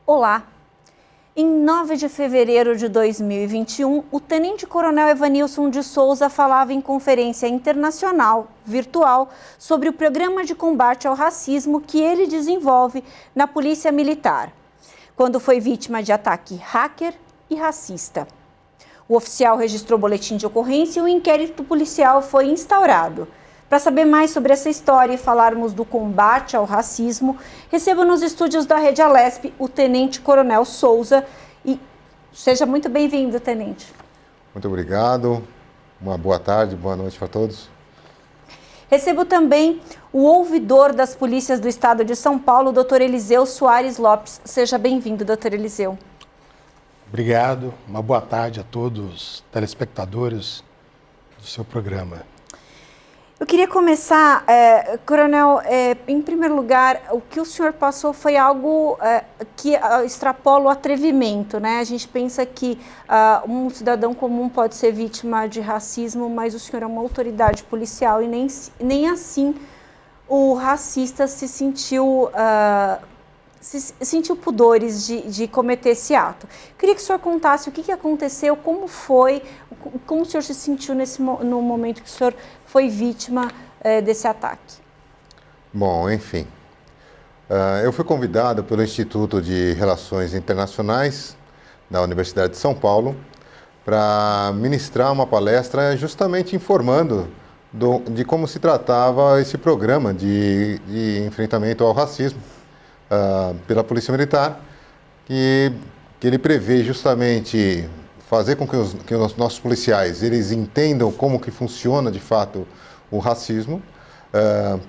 Olá! Em 9 de fevereiro de 2021, o tenente-coronel Evanilson de Souza falava em conferência internacional, virtual, sobre o programa de combate ao racismo que ele desenvolve na Polícia Militar, quando foi vítima de ataque hacker e racista. O oficial registrou boletim de ocorrência e o inquérito policial foi instaurado. Para saber mais sobre essa história e falarmos do combate ao racismo, recebo nos estúdios da Rede Alesp o Tenente Coronel Souza. E seja muito bem-vindo, Tenente. Muito obrigado. Uma boa tarde, boa noite para todos. Recebo também o ouvidor das polícias do estado de São Paulo, Dr. Eliseu Soares Lopes. Seja bem-vindo, Dr. Eliseu. Obrigado. Uma boa tarde a todos os telespectadores do seu programa. Eu queria começar, Coronel, em primeiro lugar, o que o senhor passou foi algo que extrapola o atrevimento, né? A gente pensa que um cidadão comum pode ser vítima de racismo, mas o senhor é uma autoridade policial e nem assim o racista se sentiu pudores de cometer esse ato. Queria que o senhor contasse o que aconteceu, como foi, como o senhor se sentiu no momento que o senhor foi vítima desse ataque. Bom, enfim, eu fui convidado pelo Instituto de Relações Internacionais da Universidade de São Paulo para ministrar uma palestra justamente informando de como se tratava esse programa de enfrentamento ao racismo pela Polícia Militar, que ele prevê justamente fazer com que os nossos policiais eles entendam como que funciona de fato o racismo,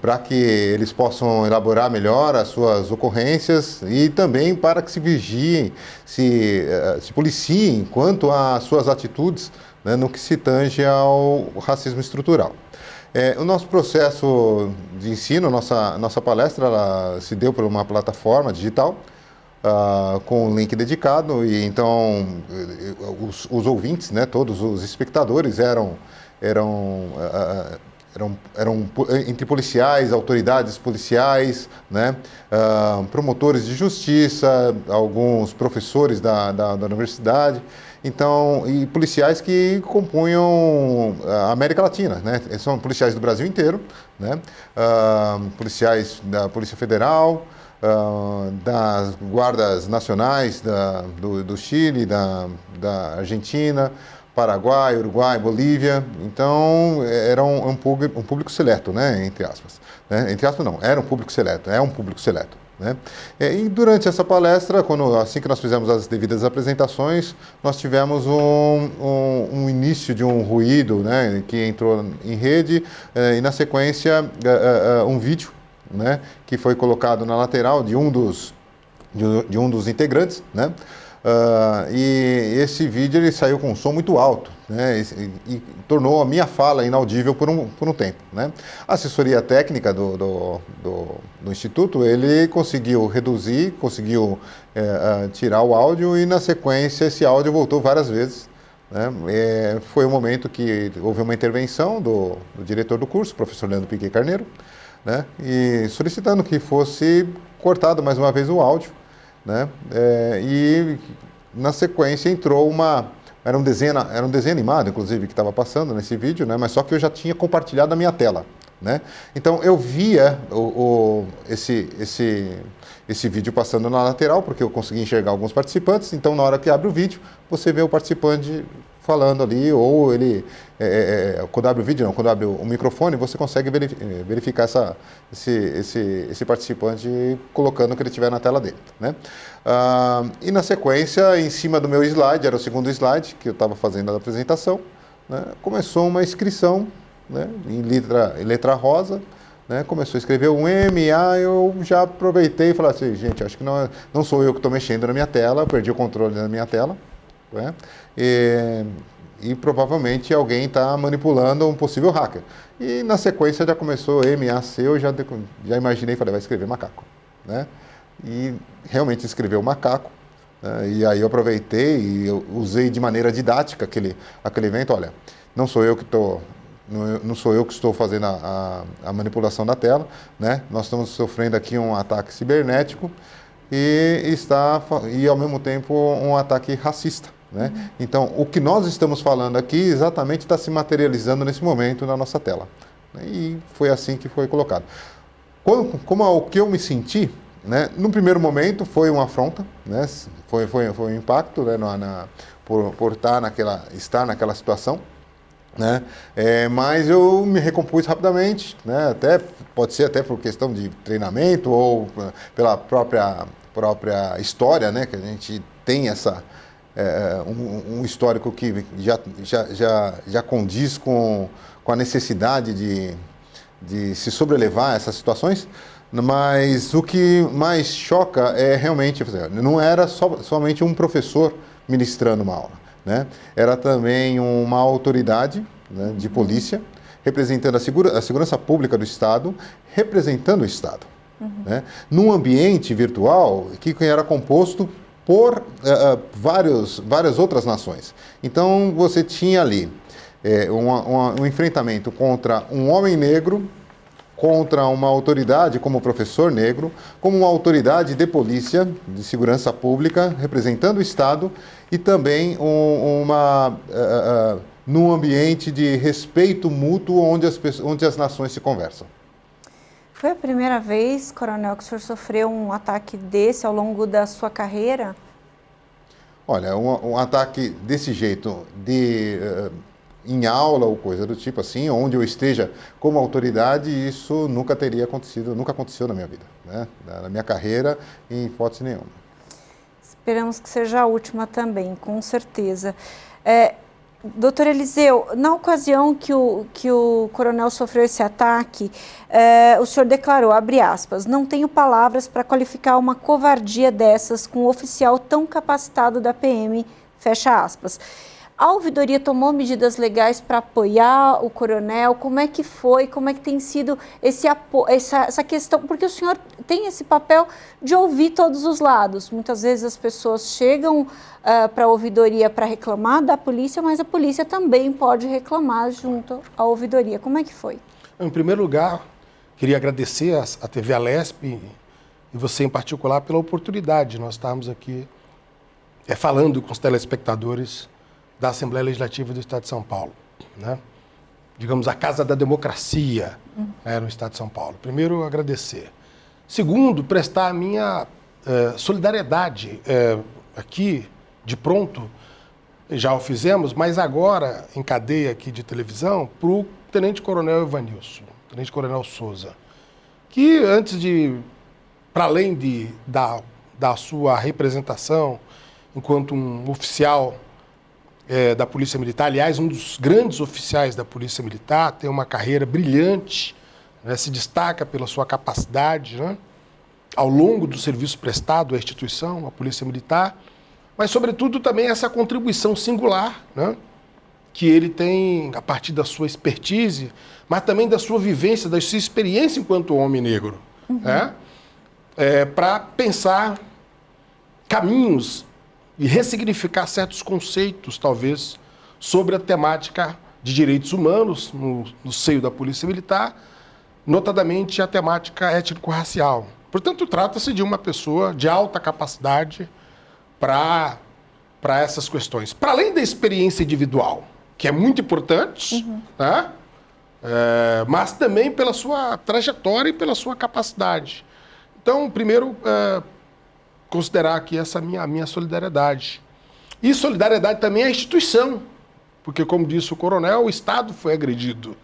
para que eles possam elaborar melhor as suas ocorrências e também para que se vigiem, se policiem quanto às suas atitudes, né, no que se tange ao racismo estrutural. O nosso processo de ensino, nossa palestra, ela se deu por uma plataforma digital, com um link dedicado, e então os ouvintes, né, todos os espectadores eram entre policiais, autoridades policiais, né, promotores de justiça, alguns professores da universidade, então, e policiais que compunham a América Latina, né? São policiais do Brasil inteiro, né? Policiais da Polícia Federal, das guardas nacionais do Chile, da Argentina, Paraguai, Uruguai, Bolívia. Então, era um público seleto, né? Entre aspas. Né? Entre aspas, não, era um público seleto, é um público seleto. Né? E durante essa palestra, assim que nós fizemos as devidas apresentações, nós tivemos um início de um ruído, né, que entrou em rede, e na sequência um vídeo, né, que foi colocado na lateral de um dos integrantes, né? E esse vídeo ele saiu com um som muito alto, né, e tornou a minha fala inaudível por um tempo, né? A assessoria técnica do Instituto, ele conseguiu reduzir, tirar o áudio, e na sequência esse áudio voltou várias vezes, né? Foi um momento que houve uma intervenção do diretor do curso, professor Leandro Piquet Carneiro, né, e solicitando que fosse cortado mais uma vez o áudio, né? E na sequência entrou era um desenho animado, inclusive, que estava passando nesse vídeo, né? Mas só que eu já tinha compartilhado a minha tela, né? Então eu via esse vídeo passando na lateral, porque eu consegui enxergar alguns participantes. Então, na hora que abre o vídeo, você vê o participante falando ali, ou ele, quando abre o vídeo, não, quando abre o microfone, você consegue verificar esse participante colocando o que ele tiver na tela dele, né? E na sequência, em cima do meu slide, era o segundo slide que eu estava fazendo a apresentação, né, começou uma inscrição, né, em letra rosa, né, começou a escrever um MA. Eu já aproveitei e falei assim: gente, acho que não sou eu que estou mexendo na minha tela, eu perdi o controle da minha tela, né? E provavelmente alguém está manipulando um possível hacker. E na sequência já começou MAC, eu já imaginei, falei, vai escrever macaco, né? E realmente escreveu macaco, né? E aí eu aproveitei e eu usei de maneira didática aquele evento. Olha, não sou eu que estou fazendo a manipulação da tela, né? Nós estamos sofrendo aqui um ataque cibernético, e ao mesmo tempo um ataque racista, né? Então, o que nós estamos falando aqui exatamente está se materializando nesse momento na nossa tela. E foi assim que foi colocado. Como o que eu me senti, né? No primeiro momento foi uma afronta, né? Foi um impacto, né? Por estar naquela situação, né? Mas eu me recompus rapidamente, né? Pode ser até por questão de treinamento ou pela própria história, né? Que a gente tem um histórico que já condiz com a necessidade de se sobrelevar a essas situações. Mas o que mais choca é realmente, não era somente um professor ministrando uma aula, né? Era também uma autoridade, né, de polícia, representando a segurança pública do Estado, representando o Estado, né? Num ambiente virtual que era composto por várias outras nações. Então, você tinha ali um enfrentamento contra um homem negro, contra uma autoridade como o professor negro, como uma autoridade de polícia, de segurança pública, representando o Estado, e também num ambiente de respeito mútuo onde as nações se conversam. Foi a primeira vez, coronel, que o senhor sofreu um ataque desse ao longo da sua carreira? Olha, um ataque desse jeito, em aula ou coisa do tipo assim, onde eu esteja como autoridade, isso nunca aconteceu na minha vida, né? Na minha carreira, em hipótese nenhuma. Esperamos que seja a última também, com certeza. Doutor Eliseu, na ocasião que o coronel sofreu esse ataque, o senhor declarou, abre aspas, não tenho palavras para qualificar uma covardia dessas com um oficial tão capacitado da PM, fecha aspas. A ouvidoria tomou medidas legais para apoiar o coronel? Como é que foi? Como é que tem sido essa questão? Porque o senhor tem esse papel de ouvir todos os lados. Muitas vezes as pessoas chegam para a ouvidoria para reclamar da polícia, mas a polícia também pode reclamar junto à ouvidoria. Como é que foi? Em primeiro lugar, queria agradecer à TV Alesp e você em particular pela oportunidade de nós estarmos aqui falando com os telespectadores da Assembleia Legislativa do Estado de São Paulo, né? Digamos, a Casa da Democracia, né, no Estado de São Paulo. Primeiro, agradecer. Segundo, prestar a minha solidariedade aqui, de pronto, já o fizemos, mas agora, em cadeia aqui de televisão, para o Tenente Coronel Evanilson, Tenente Coronel Souza, que antes para além da sua representação enquanto um oficial da Polícia Militar, aliás, um dos grandes oficiais da Polícia Militar, tem uma carreira brilhante, né, se destaca pela sua capacidade, né, ao longo do serviço prestado à instituição, à Polícia Militar, mas, sobretudo, também essa contribuição singular, né, que ele tem a partir da sua expertise, mas também da sua vivência, da sua experiência enquanto homem negro, né, para pensar caminhos e ressignificar certos conceitos, talvez, sobre a temática de direitos humanos no seio da Polícia Militar, notadamente a temática étnico-racial. Portanto, trata-se de uma pessoa de alta capacidade para essas questões. Para além da experiência individual, que é muito importante, né? Mas também pela sua trajetória e pela sua capacidade. Então, primeiro, considerar aqui essa minha solidariedade. E solidariedade também à instituição, porque, como disse o coronel, o Estado foi agredido.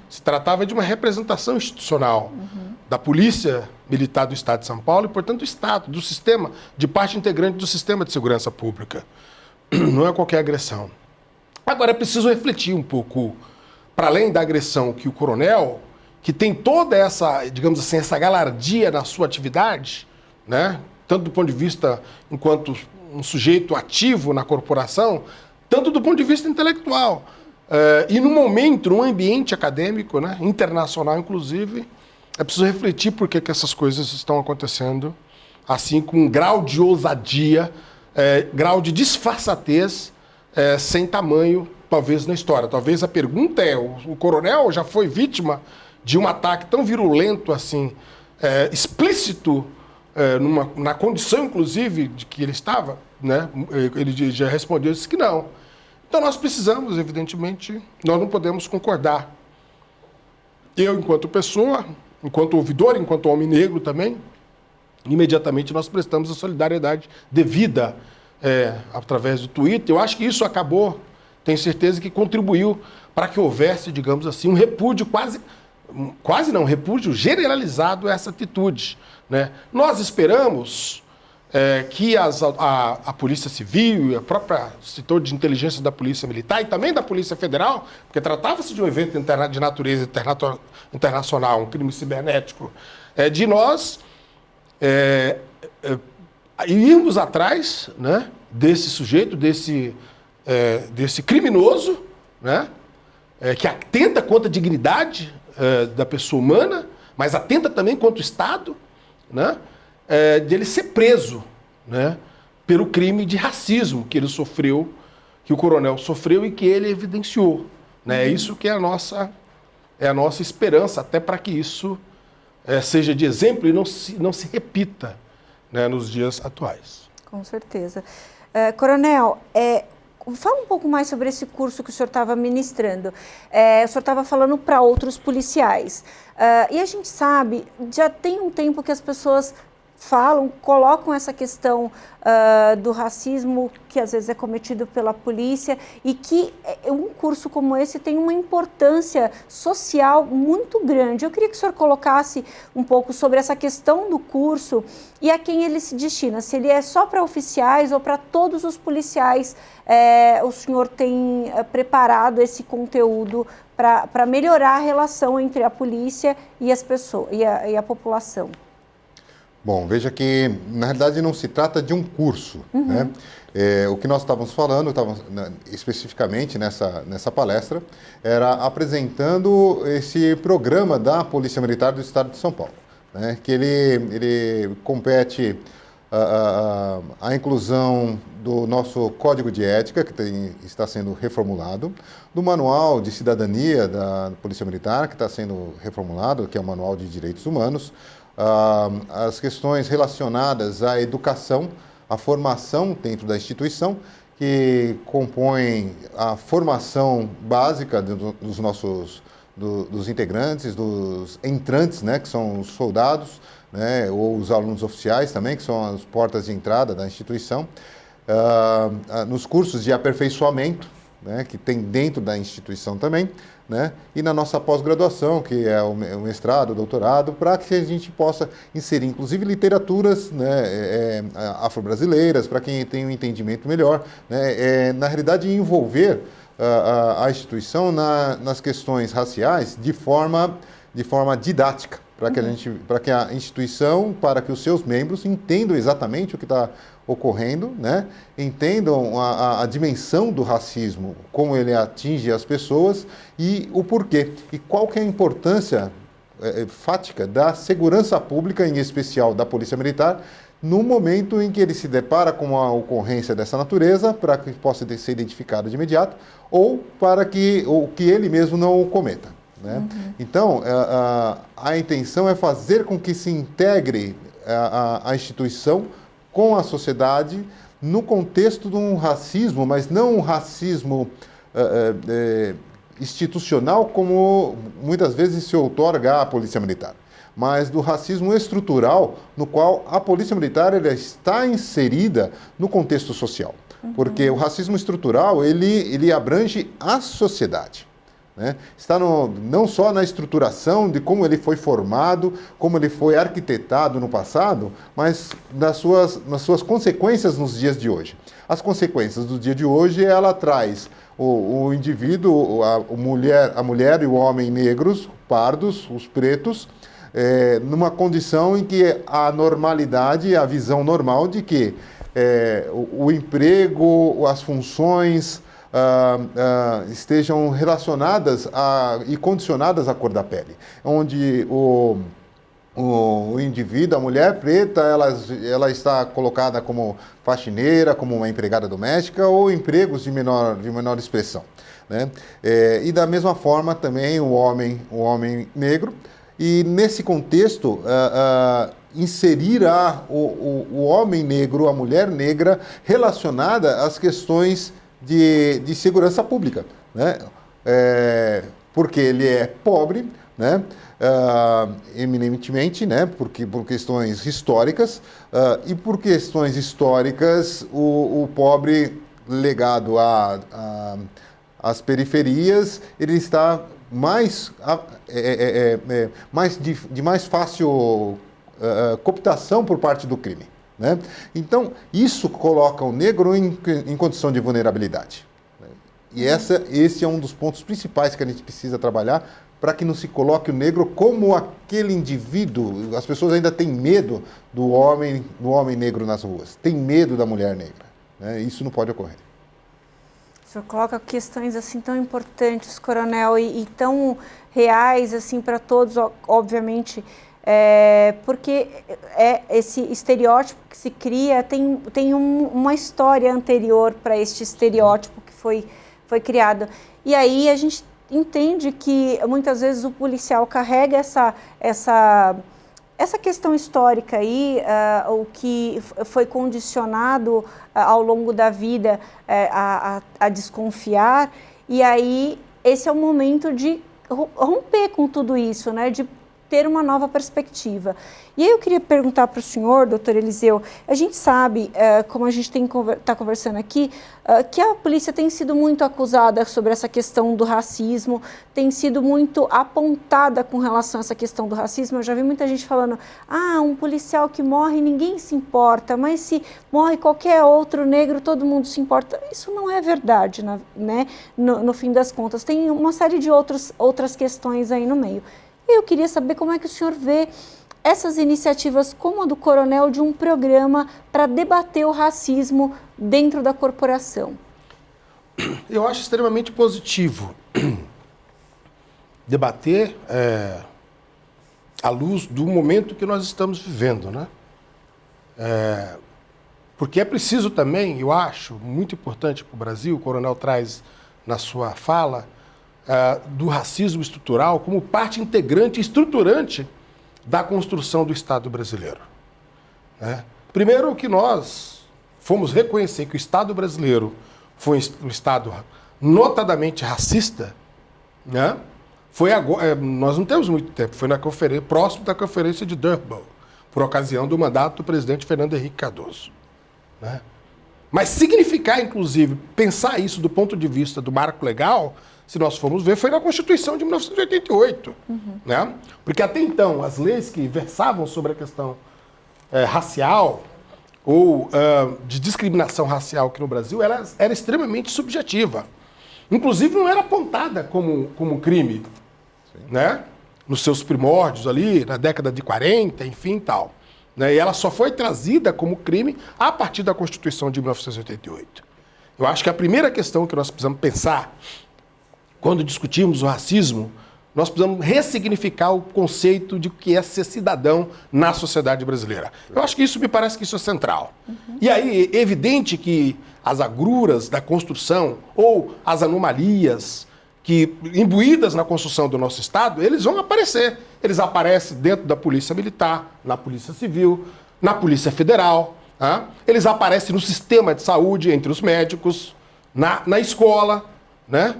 Se tratava de uma representação institucional da Polícia Militar do Estado de São Paulo e, portanto, do Estado, do sistema, de parte integrante do sistema de segurança pública. Não é qualquer agressão. Agora, é preciso refletir um pouco, para além da agressão que o coronel, que tem toda essa, digamos assim, essa galardia na sua atividade, né? Tanto do ponto de vista enquanto um sujeito ativo na corporação, tanto do ponto de vista intelectual. E num momento, num ambiente acadêmico, né, internacional inclusive, é preciso refletir por que essas coisas estão acontecendo assim, com um grau de ousadia, grau de disfarçatez sem tamanho, talvez, na história. Talvez a pergunta o coronel já foi vítima de um ataque tão virulento assim, explícito, na condição, inclusive, de que ele estava, né? Ele já respondeu, disse que não. Então nós precisamos, evidentemente, nós não podemos concordar. Eu, enquanto pessoa, enquanto ouvidor, enquanto homem negro também, imediatamente nós prestamos a solidariedade devida através do Twitter. Eu acho que isso acabou, tenho certeza que contribuiu para que houvesse, digamos assim, um repúdio repúdio generalizado a essa atitude, né? Nós esperamos que a Polícia Civil e a própria setor de inteligência da Polícia Militar e também da Polícia Federal, porque tratava-se de um evento de natureza internacional, um crime cibernético, de nós irmos atrás, né, desse sujeito, desse criminoso, né, que atenta contra a dignidade da pessoa humana, mas atenta também contra o Estado, né, de ele ser preso, né, pelo crime de racismo que ele sofreu, que o coronel sofreu e que ele evidenciou, né? É isso que é a nossa esperança, até para que isso seja de exemplo e não se repita, né, nos dias atuais. Com certeza. Coronel, fala um pouco mais sobre esse curso que o senhor estava ministrando. O senhor estava falando para outros policiais. E a gente sabe, já tem um tempo que as pessoas colocam essa questão do racismo que às vezes é cometido pela polícia e que um curso como esse tem uma importância social muito grande. Eu queria que o senhor colocasse um pouco sobre essa questão do curso e a quem ele se destina, se ele é só para oficiais ou para todos os policiais. O senhor tem preparado esse conteúdo para melhorar a relação entre a polícia e as pessoas e a população. Bom, veja que, na realidade, não se trata de um curso, né? O que nós estávamos falando, especificamente nessa palestra, era apresentando esse programa da Polícia Militar do Estado de São Paulo, né? Que ele compete a inclusão do nosso Código de Ética, que está sendo reformulado, do Manual de Cidadania da Polícia Militar, que está sendo reformulado, que é o Manual de Direitos Humanos, as questões relacionadas à educação, à formação dentro da instituição, que compõem a formação básica dos integrantes, dos entrantes, né, que são os soldados, né, ou os alunos oficiais também, que são as portas de entrada da instituição, nos cursos de aperfeiçoamento, né, que tem dentro da instituição também, né, e na nossa pós-graduação, que é o mestrado, o doutorado, para que a gente possa inserir, inclusive, literaturas, né, afro-brasileiras, para quem tem um entendimento melhor, né, na realidade, envolver a instituição nas questões raciais de forma didática, para que a instituição, para que os seus membros entendam exatamente o que está ocorrendo, né? Entendam a dimensão do racismo, como ele atinge as pessoas e o porquê. E qual que é a importância fática da segurança pública, em especial da Polícia Militar, no momento em que ele se depara com a ocorrência dessa natureza, para que possa ser identificado de imediato, ou para que ele mesmo não o cometa, né? Então, a intenção é fazer com que se integre a instituição com a sociedade no contexto de um racismo, mas não um racismo institucional, como muitas vezes se outorga à Polícia Militar, mas do racismo estrutural, no qual a Polícia Militar está inserida no contexto social. Porque o racismo estrutural, ele abrange a sociedade, né? Está não só na estruturação de como ele foi formado, como ele foi arquitetado no passado, mas nas suas consequências nos dias de hoje. As consequências do dia de hoje, ela traz o indivíduo, a mulher e o homem negros, pardos, os pretos, numa condição em que a normalidade, a visão normal de que o emprego, as funções estejam relacionadas e condicionadas à cor da pele, onde o indivíduo, a mulher preta, ela está colocada como faxineira, como uma empregada doméstica ou empregos de menor expressão, né? E da mesma forma também o homem negro. E nesse contexto, inserir o homem negro, a mulher negra, relacionada às questões de segurança pública, né? Porque ele é pobre, né? Eminentemente, né? Por questões históricas, e por questões históricas o pobre legado às periferias, ele está de mais fácil cooptação por parte do crime, né? Então, isso coloca o negro em condição de vulnerabilidade. Né? E esse é um dos pontos principais que a gente precisa trabalhar para que não se coloque o negro como aquele indivíduo. As pessoas ainda têm medo do homem negro nas ruas, têm medo da mulher negra, né? Isso não pode ocorrer. O senhor coloca questões assim tão importantes, coronel, e tão reais assim para todos, obviamente, porque esse estereótipo que se cria tem uma história anterior para este estereótipo que foi criado. E aí a gente entende que muitas vezes o policial carrega essa questão histórica aí, o que foi condicionado ao longo da vida a desconfiar, e aí esse é o momento de romper com tudo isso, né? De ter uma nova perspectiva. E aí eu queria perguntar para o senhor, doutor Eliseu, a gente sabe, como a gente está conversando aqui, que a polícia tem sido muito acusada sobre essa questão do racismo, tem sido muito apontada com relação a essa questão do racismo. Eu já vi muita gente falando, um policial que morre, ninguém se importa, mas se morre qualquer outro negro, todo mundo se importa. Isso não é verdade, né? No fim das contas. Tem uma série de outras questões aí no meio. Eu queria saber como é que o senhor vê essas iniciativas como a do coronel de um programa para debater o racismo dentro da corporação. Eu acho extremamente positivo debater à luz do momento que nós estamos vivendo, né? Porque é preciso também, eu acho, muito importante para o Brasil, o coronel traz na sua fala, do racismo estrutural como parte integrante e estruturante da construção do Estado brasileiro. Né? Primeiro que nós fomos reconhecer que o Estado brasileiro foi um Estado notadamente racista, né? Foi agora, nós não temos muito tempo, foi próximo da Conferência de Durban, por ocasião do mandato do presidente Fernando Henrique Cardoso. Né? Mas significar, inclusive, pensar isso do ponto de vista do marco legal, se nós formos ver, foi na Constituição de 1988. Né? Porque até então, as leis que versavam sobre a questão racial ou de discriminação racial aqui no Brasil, ela era extremamente subjetiva. Inclusive, não era apontada como crime, né? Nos seus primórdios ali, na década de 40, enfim, tal. Né? E ela só foi trazida como crime a partir da Constituição de 1988. Eu acho que a primeira questão que nós precisamos pensar quando discutimos o racismo, nós precisamos ressignificar o conceito de o que é ser cidadão na sociedade brasileira. Eu acho que me parece que isso é central. E aí, é evidente que as agruras da construção ou as anomalias que imbuídas na construção do nosso Estado, eles vão aparecer. Eles aparecem dentro da Polícia Militar, na Polícia Civil, na Polícia Federal. Eles aparecem no sistema de saúde, entre os médicos, na escola, né?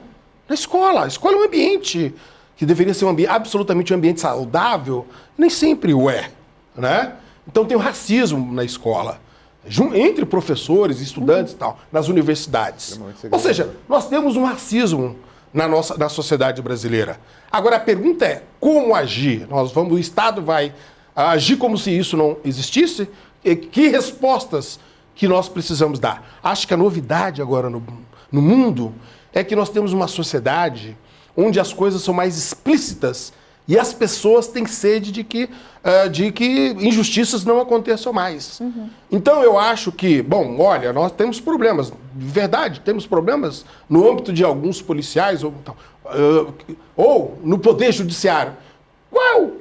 Na escola. A escola é um ambiente que deveria ser absolutamente um ambiente saudável, nem sempre o é, né? Então tem o racismo na escola, entre professores, estudantes e tal, nas universidades. Ou seja, nós temos um racismo na sociedade brasileira. Agora a pergunta é, como agir? O Estado vai agir como se isso não existisse? E que respostas que nós precisamos dar? Acho que a novidade agora no mundo é que nós temos uma sociedade onde as coisas são mais explícitas e as pessoas têm sede de que injustiças não aconteçam mais. Então eu acho que, olha, nós temos problemas, de verdade, temos problemas no âmbito de alguns policiais ou no poder judiciário.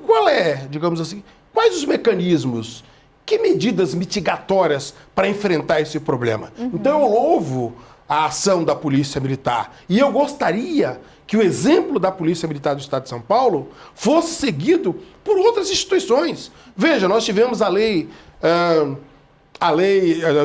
Qual é, digamos assim, quais os mecanismos, que medidas mitigatórias para enfrentar esse problema? Então eu louvo a ação da Polícia Militar. E eu gostaria que o exemplo da Polícia Militar do Estado de São Paulo fosse seguido por outras instituições. Veja, nós tivemos o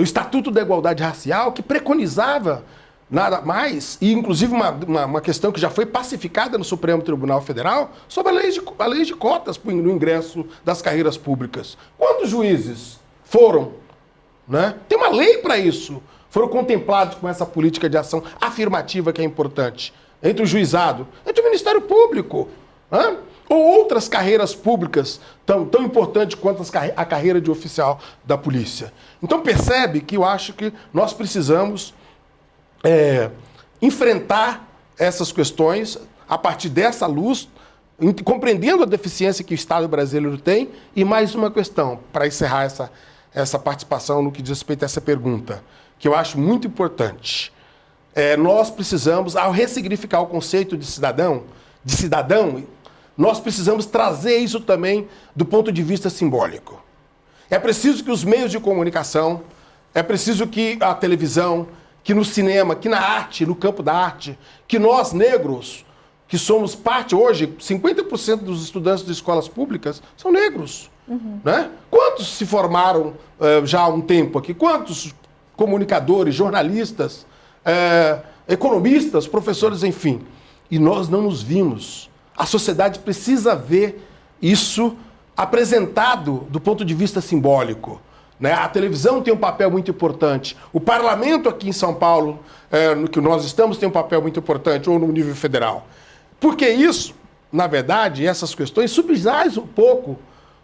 Estatuto da Igualdade Racial, que preconizava nada mais, e inclusive uma questão que já foi pacificada no Supremo Tribunal Federal, sobre a lei de cotas no ingresso das carreiras públicas. Quantos juízes foram? Né? Tem uma lei para isso. Foram contemplados com essa política de ação afirmativa que é importante. Entre o juizado, entre o Ministério Público, né? Ou outras carreiras públicas tão importantes quanto a carreira de oficial da polícia. Então percebe que eu acho que nós precisamos enfrentar essas questões a partir dessa luz, compreendendo a deficiência que o Estado brasileiro tem. E mais uma questão, para encerrar essa participação no que diz respeito a essa pergunta, que eu acho muito importante. Nós precisamos, ao ressignificar o conceito de cidadão, nós precisamos trazer isso também do ponto de vista simbólico. É preciso que os meios de comunicação, é preciso que a televisão, que no cinema, que na arte, no campo da arte, que nós negros, que somos parte hoje, 50% dos estudantes de escolas públicas são negros. Né? Quantos se formaram já há um tempo aqui? Quantos comunicadores, jornalistas, economistas, professores, enfim. E nós não nos vimos. A sociedade precisa ver isso apresentado do ponto de vista simbólico. Né? A televisão tem um papel muito importante. O parlamento aqui em São Paulo, no que nós estamos, tem um papel muito importante, ou no nível federal. Porque isso, na verdade, essas questões subjazem um pouco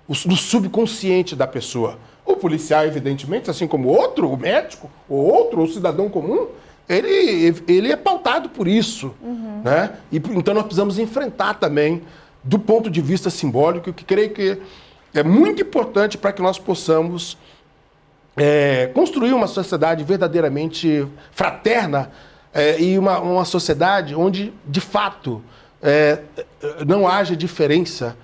no subconsciente da pessoa. O policial, evidentemente, assim como outro, o médico, ou outro, o cidadão comum, ele é pautado por isso. Né? E, então nós precisamos enfrentar também, do ponto de vista simbólico, que creio que é muito importante para que nós possamos construir uma sociedade verdadeiramente fraterna e uma sociedade onde, de fato, não haja diferença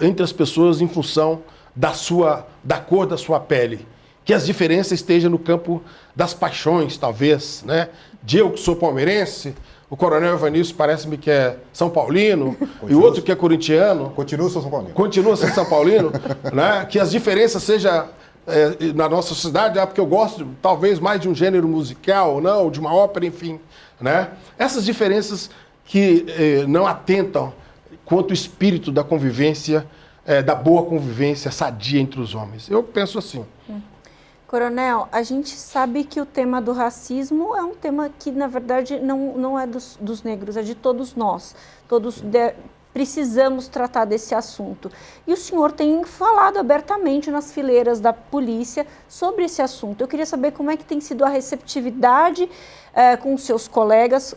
entre as pessoas em função da cor da sua pele. Que as diferenças estejam no campo das paixões, talvez, né? Eu que sou palmeirense, o Coronel Evanilson parece-me que é São Paulino, e o outro que é corintiano. Continua sendo São Paulino. Continua sendo São Paulino, né? Que as diferenças sejam na nossa sociedade, porque eu gosto talvez mais de um gênero musical, ou não, de uma ópera, enfim. Né? Essas diferenças que não atentam quanto o espírito da convivência, da boa convivência sadia entre os homens. Eu penso assim. Coronel, a gente sabe que o tema do racismo é um tema que, na verdade, não é dos negros, é de todos nós. Todos precisamos tratar desse assunto. E o senhor tem falado abertamente nas fileiras da polícia sobre esse assunto. Eu queria saber como é que tem sido a receptividade com os seus colegas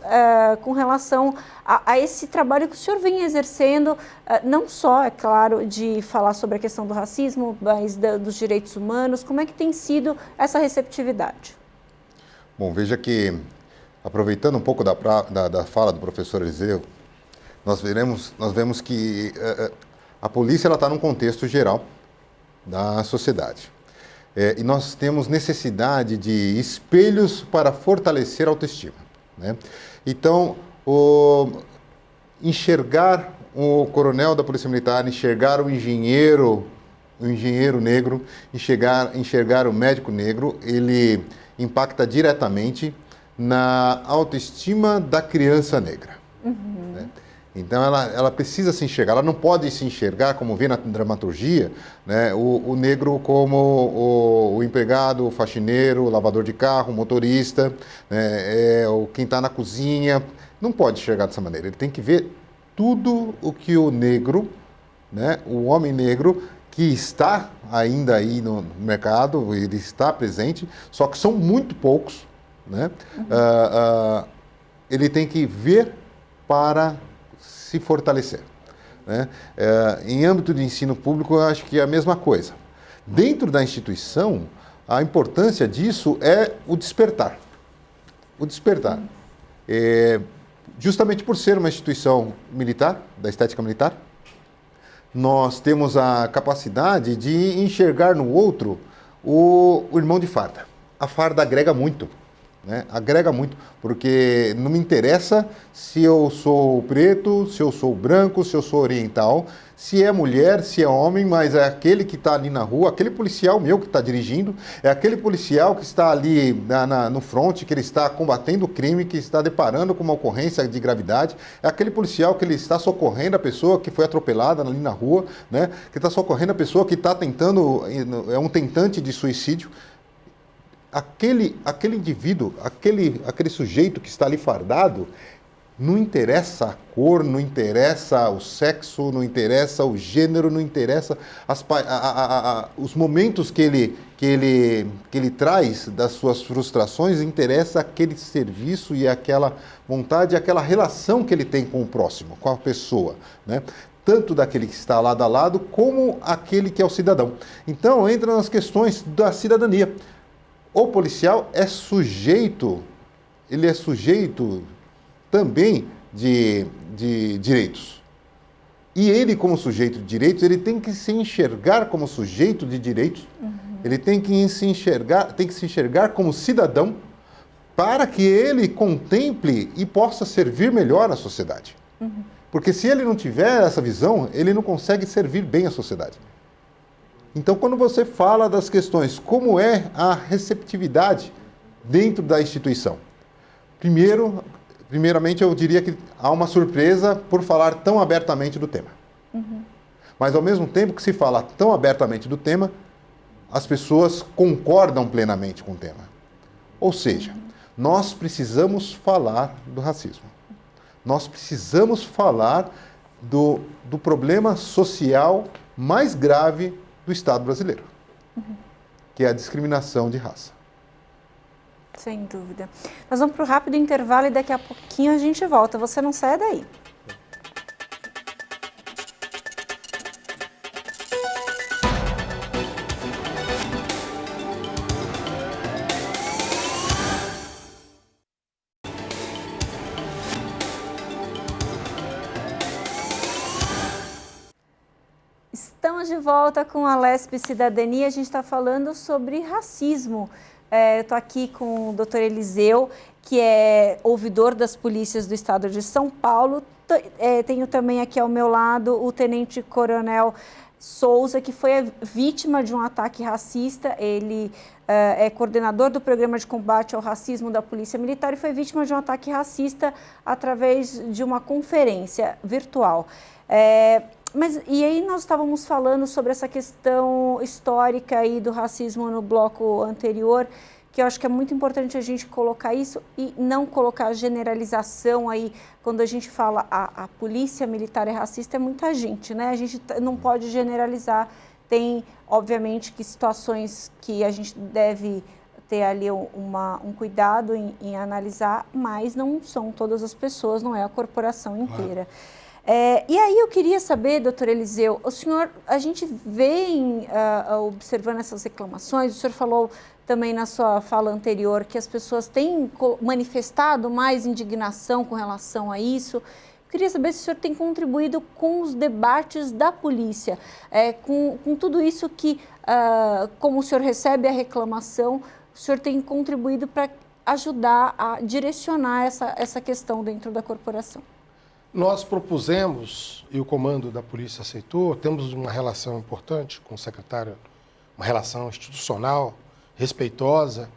com relação a esse trabalho que o senhor vem exercendo, não só, é claro, de falar sobre a questão do racismo, mas dos direitos humanos. Como é que tem sido essa receptividade? Bom, veja que, aproveitando um pouco da fala do professor Eliseu, nós vemos que a polícia está num contexto geral da sociedade. E nós temos necessidade de espelhos para fortalecer a autoestima. Né? Então, enxergar o coronel da Polícia Militar, enxergar o engenheiro negro, enxergar o médico negro, ele impacta diretamente na autoestima da criança negra. Né? Então, ela precisa se enxergar, ela não pode se enxergar, como vê na dramaturgia, né, o negro como o empregado, o faxineiro, o lavador de carro, o motorista, né, quem está na cozinha. Não pode enxergar dessa maneira. Ele tem que ver tudo o que o negro, né, o homem negro, que está ainda aí no mercado, ele está presente, só que são muito poucos, né? Ele tem que ver para se fortalecer. Né? Em âmbito de ensino público, eu acho que é a mesma coisa. Dentro da instituição, a importância disso é o despertar. O despertar. Justamente por ser uma instituição militar, da estética militar, nós temos a capacidade de enxergar no outro o irmão de farda. A farda agrega muito. né? Agrega muito, porque não me interessa se eu sou preto, se eu sou branco, se eu sou oriental, se é mulher, se é homem, mas é aquele que está ali na rua, aquele policial meu que está dirigindo, é aquele policial que está ali no front, que ele está combatendo o crime, que está deparando com uma ocorrência de gravidade, é aquele policial que ele está socorrendo a pessoa que foi atropelada ali na rua, né? Que está socorrendo a pessoa que está tentando, é um tentante de suicídio. Aquele indivíduo, aquele sujeito que está ali fardado, não interessa a cor, não interessa o sexo, não interessa o gênero, não interessa os momentos que ele traz das suas frustrações, interessa aquele serviço e aquela vontade, aquela relação que ele tem com o próximo, com a pessoa, né? Tanto daquele que está lado a lado, como aquele que é o cidadão. Então, entra nas questões da cidadania. O policial é sujeito, ele é sujeito também de direitos. E ele, como sujeito de direitos, ele tem que se enxergar como sujeito de direitos, ele tem que se enxergar como cidadão, para que ele contemple e possa servir melhor a sociedade. Porque se ele não tiver essa visão, ele não consegue servir bem a sociedade. Então, quando você fala das questões, como é a receptividade dentro da instituição? Primeiramente, eu diria que há uma surpresa por falar tão abertamente do tema. Mas, ao mesmo tempo que se fala tão abertamente do tema, as pessoas concordam plenamente com o tema. Ou seja, nós precisamos falar do racismo. Nós precisamos falar do problema social mais grave do Estado brasileiro, que é a discriminação de raça. Sem dúvida. Nós vamos para o rápido intervalo e daqui a pouquinho a gente volta. Você não sai daí. Estamos de volta com a LESP Cidadania. A gente está falando sobre racismo. Eu estou aqui com o Dr. Eliseu, que é ouvidor das polícias do estado de São Paulo. Tenho também aqui ao meu lado o Tenente Coronel Souza, que foi a vítima de um ataque racista. Ele é coordenador do Programa de Combate ao Racismo da Polícia Militar e foi vítima de um ataque racista através de uma conferência virtual. E aí nós estávamos falando sobre essa questão histórica aí do racismo no bloco anterior, que eu acho que é muito importante a gente colocar isso e não colocar generalização aí. Quando a gente fala a polícia militar é racista, é muita gente, né? A gente não pode generalizar. Tem, obviamente, que situações que a gente deve ter ali um cuidado em analisar, mas não são todas as pessoas, não é a corporação inteira. E aí eu queria saber, doutor Eliseu, a gente vem observando essas reclamações, o senhor falou também na sua fala anterior que as pessoas têm manifestado mais indignação com relação a isso. Eu queria saber se o senhor tem contribuído com os debates da polícia, com tudo isso que, como o senhor recebe a reclamação, o senhor tem contribuído para ajudar a direcionar essa questão dentro da corporação. Nós propusemos, e o comando da polícia aceitou, temos uma relação importante com o secretário, uma relação institucional, respeitosa,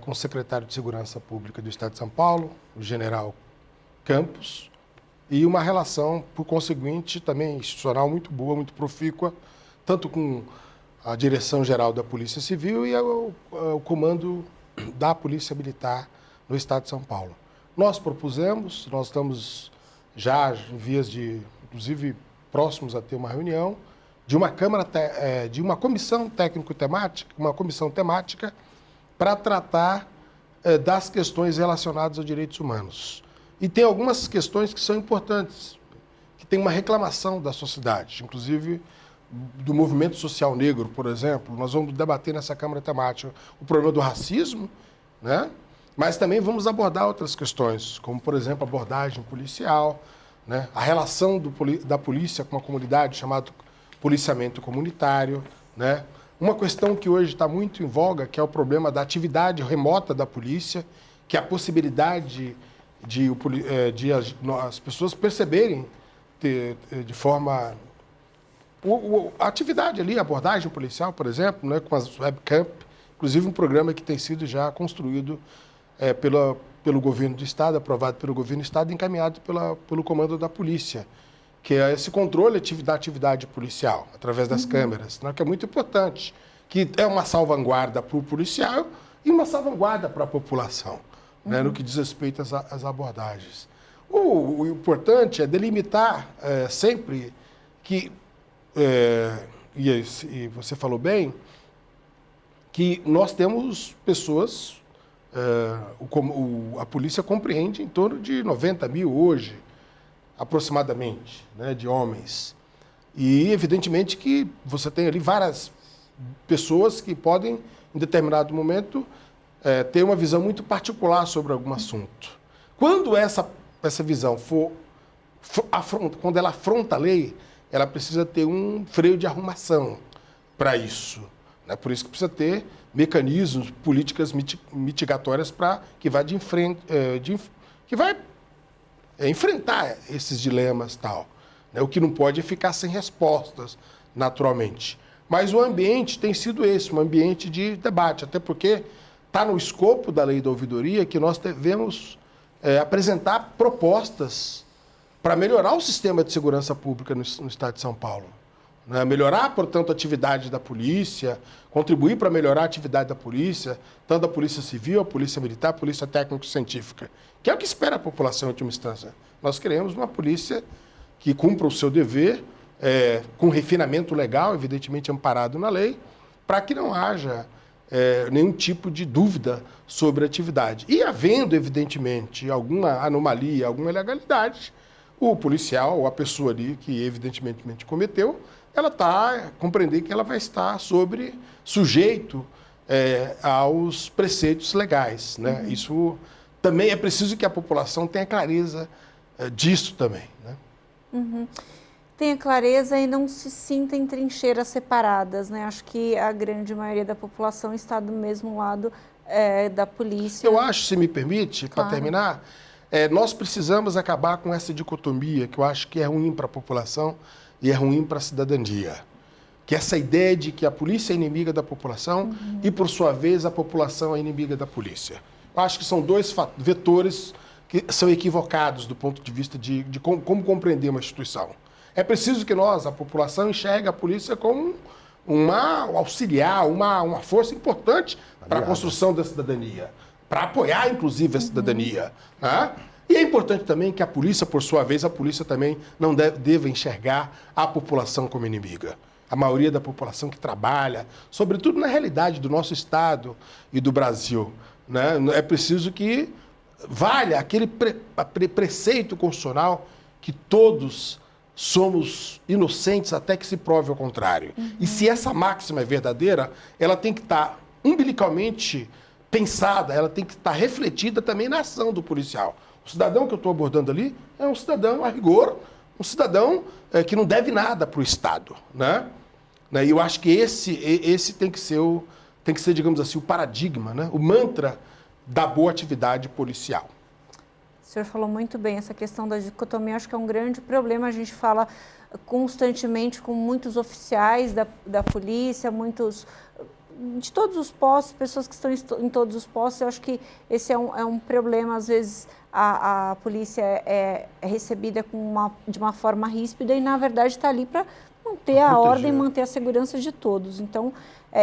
com o secretário de Segurança Pública do Estado de São Paulo, o general Campos, e uma relação, por conseguinte, também institucional muito boa, muito profícua, tanto com a Direção-Geral da Polícia Civil e o comando da Polícia Militar no Estado de São Paulo. Nós propusemos, nós estamos já em vias de, inclusive, próximos a ter uma reunião de uma comissão técnico-temática, uma comissão temática para tratar das questões relacionadas aos direitos humanos. E tem algumas questões que são importantes, que tem uma reclamação da sociedade, inclusive do movimento social negro, por exemplo. Nós vamos debater nessa Câmara Temática o problema do racismo, né? Mas também vamos abordar outras questões, como, por exemplo, a abordagem policial, né? A relação da polícia com uma comunidade chamada policiamento comunitário, né? Uma questão que hoje está muito em voga, que é o problema da atividade remota da polícia, que a possibilidade de as pessoas perceberem de forma... A atividade ali, a abordagem policial, por exemplo, né, com as webcam, inclusive um programa que tem sido já construído pelo governo do Estado, aprovado pelo governo do Estado e encaminhado pelo comando da polícia, que é esse controle da atividade policial, através das câmeras, né, que é muito importante, que é uma salvaguarda para o policial e uma salvaguarda para a população, né, no que diz respeito às abordagens. O importante é delimitar sempre que, e você falou bem, que nós temos pessoas, a polícia compreende em torno de 90 mil hoje, aproximadamente, né, de homens. E, evidentemente, que você tem ali várias pessoas que podem, em determinado momento, ter uma visão muito particular sobre algum assunto. Quando essa visão quando ela afronta a lei, ela precisa ter um freio de arrumação para isso. Né? Por isso que precisa ter mecanismos, políticas mitigatórias que vai enfrentar esses dilemas tal. Né? O que não pode é ficar sem respostas, naturalmente. Mas o ambiente tem sido esse, um ambiente de debate, até porque está no escopo da lei da ouvidoria que nós devemos apresentar propostas para melhorar o sistema de segurança pública no Estado de São Paulo. Né? Melhorar, portanto, a atividade da polícia, contribuir para melhorar a atividade da polícia, tanto da polícia civil, a polícia militar, a polícia técnico-científica, que é o que espera a população em última instância. Nós queremos uma polícia que cumpra o seu dever, com refinamento legal, evidentemente amparado na lei, para que não haja nenhum tipo de dúvida sobre a atividade. E havendo, evidentemente, alguma anomalia, alguma ilegalidade, o policial ou a pessoa ali que evidentemente cometeu, ela compreender que ela vai estar sujeito aos preceitos legais. Né? Uhum. Isso também é preciso que a população tenha clareza disso também. Né? Uhum. Tenha clareza e não se sinta em trincheiras separadas. Né? Acho que a grande maioria da população está do mesmo lado da polícia. Eu acho, se me permite, claro, para terminar, nós precisamos acabar com essa dicotomia que eu acho que é ruim para a população e é ruim para a cidadania. Que é essa ideia de que a polícia é inimiga da população e, por sua vez, a população é inimiga da polícia. Eu acho que são dois vetores que são equivocados do ponto de vista de como compreender uma instituição. É preciso que nós, a população, enxergue a polícia como uma auxiliar, uma força importante para a construção da cidadania, para apoiar, inclusive, a cidadania. Né? E é importante também que a polícia, por sua vez, a polícia também não deva enxergar a população como inimiga. A maioria da população que trabalha, sobretudo na realidade do nosso Estado e do Brasil, né? É preciso que valha aquele preceito constitucional que todos somos inocentes até que se prove o contrário. E se essa máxima é verdadeira, ela tem que estar umbilicalmente pensada, ela tem que estar refletida também na ação do policial. O cidadão que eu estou abordando ali é um cidadão, a rigor, um cidadão que não deve nada para o Estado. Né? E eu acho que esse tem que ser, digamos assim, o paradigma, né? O mantra da boa atividade policial. O senhor falou muito bem, essa questão da dicotomia, acho que é um grande problema. A gente fala constantemente com muitos oficiais da polícia, de todos os postos, pessoas que estão em todos os postos. Eu acho que esse é um problema. Às vezes a polícia é recebida de uma forma ríspida e, na verdade, está ali para manter a ordem, manter a segurança de todos. Então,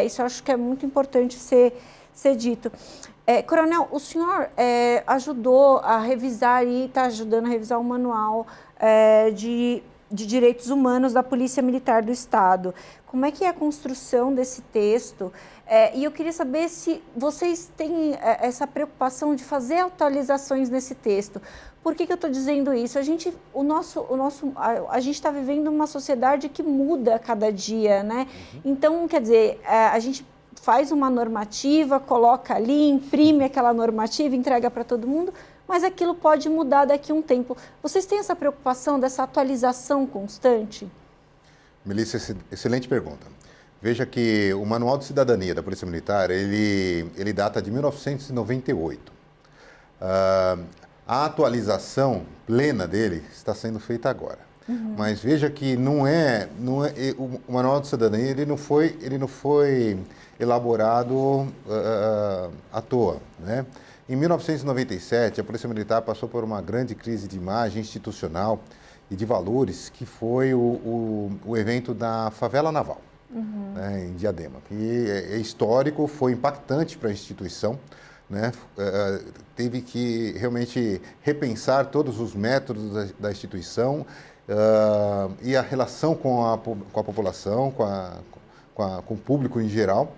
isso eu acho que é muito importante ser dito. Coronel, o senhor ajudou a revisar e está ajudando a revisar o manual de direitos humanos da Polícia Militar do Estado. Como é que é a construção desse texto? E eu queria saber se vocês têm essa preocupação de fazer atualizações nesse texto. Por que eu estou dizendo isso? A gente está vivendo uma sociedade que muda a cada dia, né? Então, quer dizer, a gente faz uma normativa, coloca ali, imprime aquela normativa, entrega para todo mundo, mas aquilo pode mudar daqui a um tempo. Vocês têm essa preocupação dessa atualização constante? Melissa, excelente pergunta. Veja que o Manual de Cidadania da Polícia Militar, ele data de 1998. A atualização plena dele está sendo feita agora. Mas veja que o Manual de Cidadania ele não foi elaborado à toa, né? Em 1997, a Polícia Militar passou por uma grande crise de imagem institucional e de valores, que foi o evento da Favela Naval, né, em Diadema, que é histórico, foi impactante para a instituição, né? Teve que realmente repensar todos os métodos da instituição e a relação com a população, com o público em geral.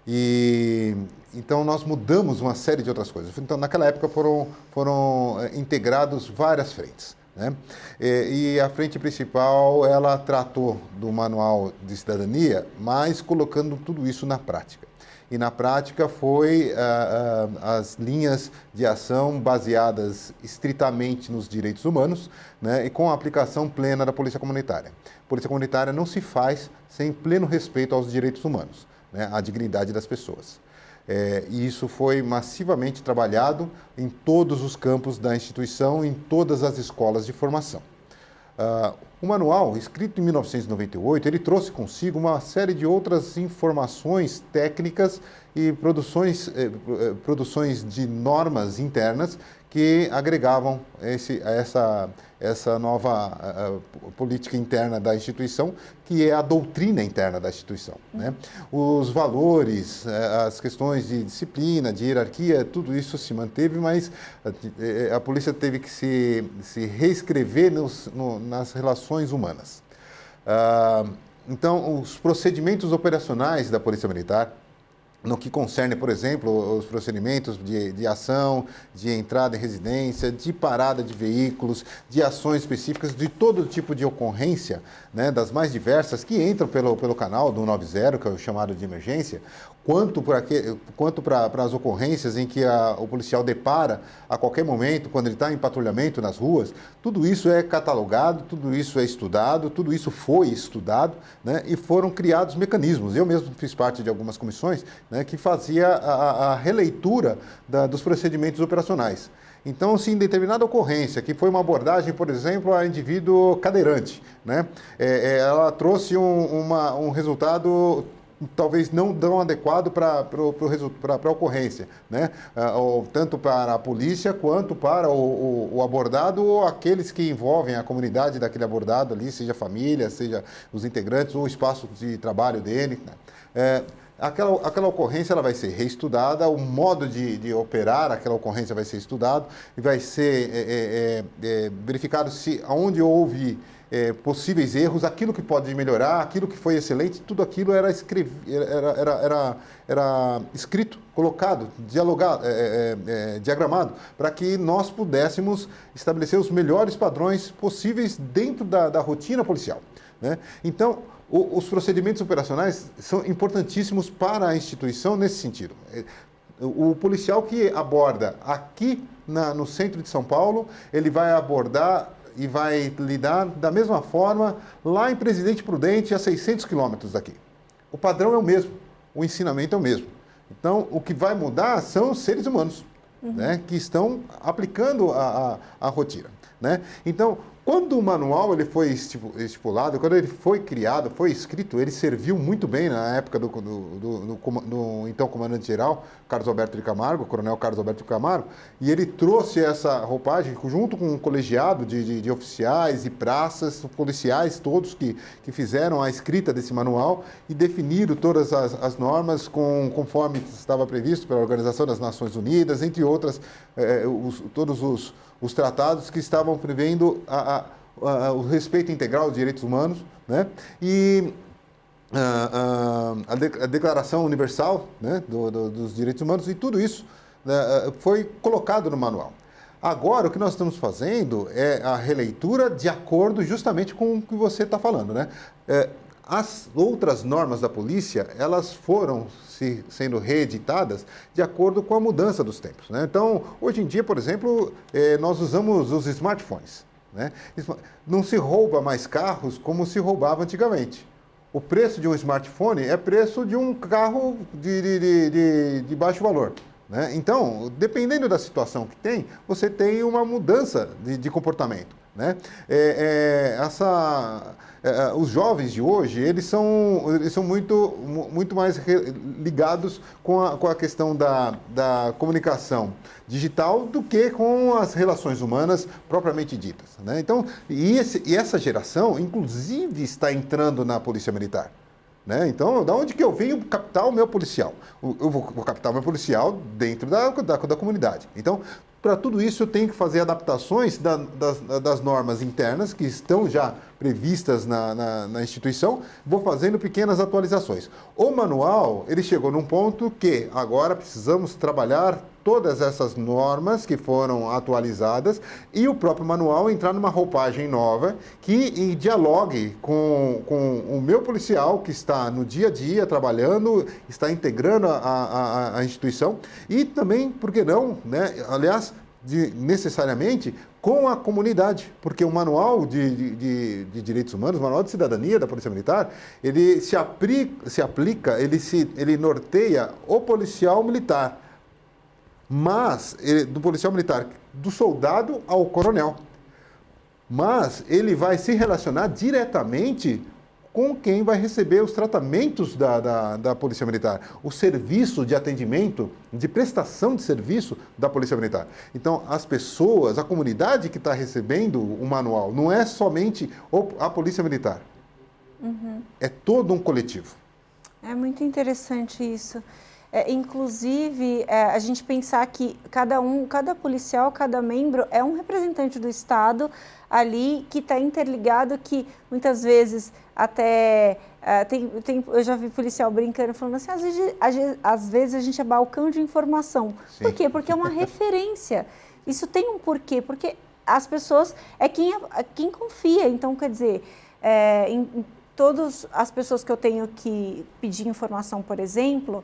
E então nós mudamos uma série de outras coisas. Então naquela época foram integrados várias frentes, né? E a frente principal ela tratou do Manual de Cidadania, mas colocando tudo isso na prática. E na prática foi as linhas de ação baseadas estritamente nos direitos humanos, né, e com a aplicação plena da Polícia Comunitária. Polícia Comunitária não se faz sem pleno respeito aos direitos humanos, né, à dignidade das pessoas. E isso foi massivamente trabalhado em todos os campos da instituição, em todas as escolas de formação. O manual, escrito em 1998, ele trouxe consigo uma série de outras informações técnicas e produções de normas internas que agregavam essa nova política interna da instituição, que é a doutrina interna da instituição, né? Os valores, as questões de disciplina, de hierarquia, tudo isso se manteve, mas a polícia teve que se reescrever nas relações humanas. Então, os procedimentos operacionais da Polícia Militar, no que concerne, por exemplo, os procedimentos de ação, de entrada em residência, de parada de veículos, de ações específicas, de todo tipo de ocorrência, né, das mais diversas, que entram pelo canal do 190, que é o chamado de emergência, quanto para as ocorrências em que o policial depara a qualquer momento, quando ele está em patrulhamento nas ruas. Tudo isso é catalogado, tudo isso é estudado, tudo isso foi estudado, né, e foram criados mecanismos. Eu mesmo fiz parte de algumas comissões, né, que fazia a releitura dos procedimentos operacionais. Então, se em determinada ocorrência, que foi uma abordagem, por exemplo, a indivíduo cadeirante, né, ela trouxe um resultado talvez não tão adequado para a ocorrência, né? Tanto para a polícia quanto para o abordado ou aqueles que envolvem a comunidade daquele abordado ali, seja a família, seja os integrantes ou o espaço de trabalho dele, né? Aquela ocorrência ela vai ser reestudada, o modo de operar aquela ocorrência vai ser estudado e vai ser verificado se onde houve possíveis erros, aquilo que pode melhorar, aquilo que foi excelente, tudo aquilo era escrito, colocado, diagramado, para que nós pudéssemos estabelecer os melhores padrões possíveis dentro da rotina policial, né? Então, os procedimentos operacionais são importantíssimos para a instituição nesse sentido. O policial que aborda aqui no centro de São Paulo, ele vai abordar e vai lidar da mesma forma lá em Presidente Prudente, a 600 quilômetros daqui. O padrão é o mesmo, o ensinamento é o mesmo. Então, o que vai mudar são os seres humanos, né, que estão aplicando a rotina, né? Então, quando o manual ele foi estipulado, quando ele foi criado, foi escrito, ele serviu muito bem na época do então comandante-geral, Carlos Alberto de Camargo, coronel Carlos Alberto de Camargo, e ele trouxe essa roupagem junto com um colegiado de oficiais e praças, policiais, todos que fizeram a escrita desse manual e definiram todas as normas conforme estava previsto pela Organização das Nações Unidas, entre outras, todos os tratados que estavam prevendo o respeito integral aos direitos humanos, né? E a Declaração Universal, né, dos Direitos Humanos, e tudo isso, né, foi colocado no manual. Agora, o que nós estamos fazendo é a releitura de acordo justamente com o que você está falando, né? As outras normas da polícia, elas foram sendo reeditadas de acordo com a mudança dos tempos, né? Então, hoje em dia, por exemplo, nós usamos os smartphones, né? Não se rouba mais carros como se roubava antigamente. O preço de um smartphone é preço de um carro de baixo valor, né? Então, dependendo da situação que tem, você tem uma mudança de comportamento, né? Os jovens de hoje, eles são muito mais ligados com a questão da comunicação digital do que com as relações humanas propriamente ditas, né? Então, e essa geração, inclusive, está entrando na Polícia Militar, né? Então, da onde que eu venho captar o meu policial? Eu vou captar o meu policial dentro da comunidade. Então, para tudo isso, eu tenho que fazer adaptações das normas internas que estão já previstas na instituição, vou fazendo pequenas atualizações. O manual, ele chegou num ponto que agora precisamos trabalhar todas essas normas que foram atualizadas e o próprio manual entrar numa roupagem nova que dialogue com o meu policial que está no dia a dia trabalhando, está integrando a instituição e também, por que não, né? Aliás, necessariamente com a comunidade, porque o manual de direitos humanos, o manual de cidadania da Polícia Militar, ele se aplica, ele norteia o policial militar, mas do policial militar, do soldado ao coronel, mas ele vai se relacionar diretamente com quem vai receber os tratamentos da Polícia Militar, o serviço de atendimento, de prestação de serviço da Polícia Militar. Então, as pessoas, a comunidade que está recebendo o manual, não é somente a Polícia Militar, é todo um coletivo. É muito interessante isso. Inclusive, a gente pensar que cada policial, cada membro é um representante do Estado ali que está interligado, que muitas vezes até eu já vi policial brincando, falando assim, às vezes a gente é balcão de informação. Sim. Por quê? Porque é uma referência. Isso tem um porquê, porque as pessoas, quem confia. Então, quer dizer, em todas as pessoas que eu tenho que pedir informação, por exemplo,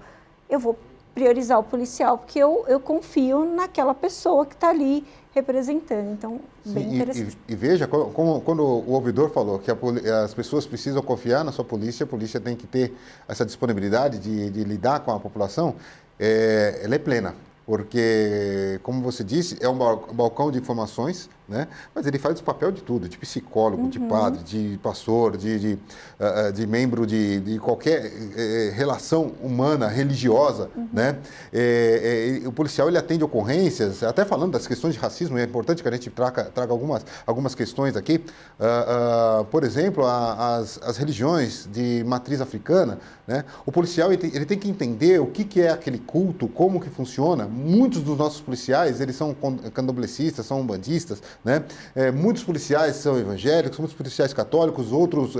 eu vou priorizar o policial, porque eu confio naquela pessoa que está ali representando. Então, bem interessante. E veja, quando o ouvidor falou que as pessoas precisam confiar na sua polícia, a polícia tem que ter essa disponibilidade de lidar com a população, ela é plena. Porque, como você disse, é um balcão de informações, né? Mas ele faz o papel de tudo, de psicólogo, de padre, de pastor, de membro de qualquer relação humana, religiosa, né? O policial, ele atende ocorrências, até falando das questões de racismo, é importante que a gente traga algumas questões aqui. Por exemplo, as religiões de matriz africana, né? O policial, ele tem que entender o que é aquele culto, como que funciona. Muitos dos nossos policiais, eles são candomblecistas, são umbandistas, né? Muitos policiais são evangélicos, muitos policiais católicos, outros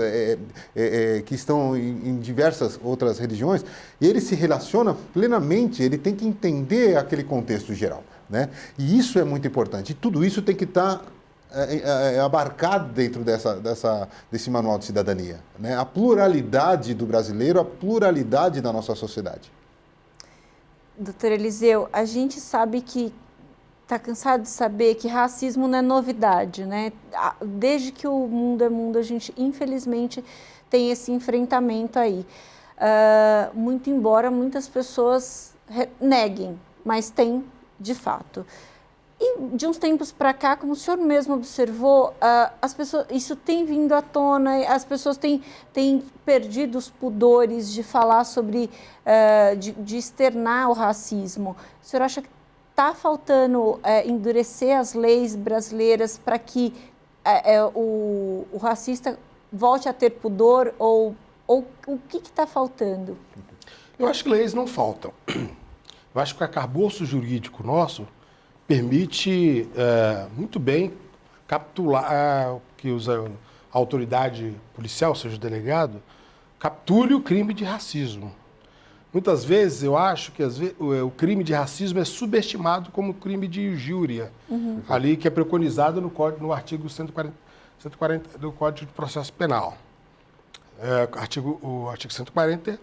que estão em diversas outras religiões, e ele se relaciona plenamente, ele tem que entender aquele contexto geral, né? E isso é muito importante, e tudo isso tem que estar abarcado dentro desse manual de cidadania, né? A pluralidade do brasileiro, a pluralidade da nossa sociedade. Doutor Eliseu, a gente sabe que está cansado de saber que racismo não é novidade, né? Desde que o mundo é mundo, a gente, infelizmente, tem esse enfrentamento aí. Muito embora muitas pessoas neguem, mas tem de fato. E de uns tempos para cá, como o senhor mesmo observou, as pessoas, isso tem vindo à tona, as pessoas têm perdido os pudores de falar sobre, de externar o racismo. O senhor acha que está faltando endurecer as leis brasileiras para que o racista volte a ter pudor, ou o que está faltando? Eu acho que leis não faltam. Eu acho que o arcabouço jurídico nosso permite muito bem capturar, que a autoridade policial, seja o delegado, capture o crime de racismo. Muitas vezes eu acho que o crime de racismo é subestimado como crime de injúria, ali que é preconizado no artigo 140 do Código de Processo Penal. O artigo 140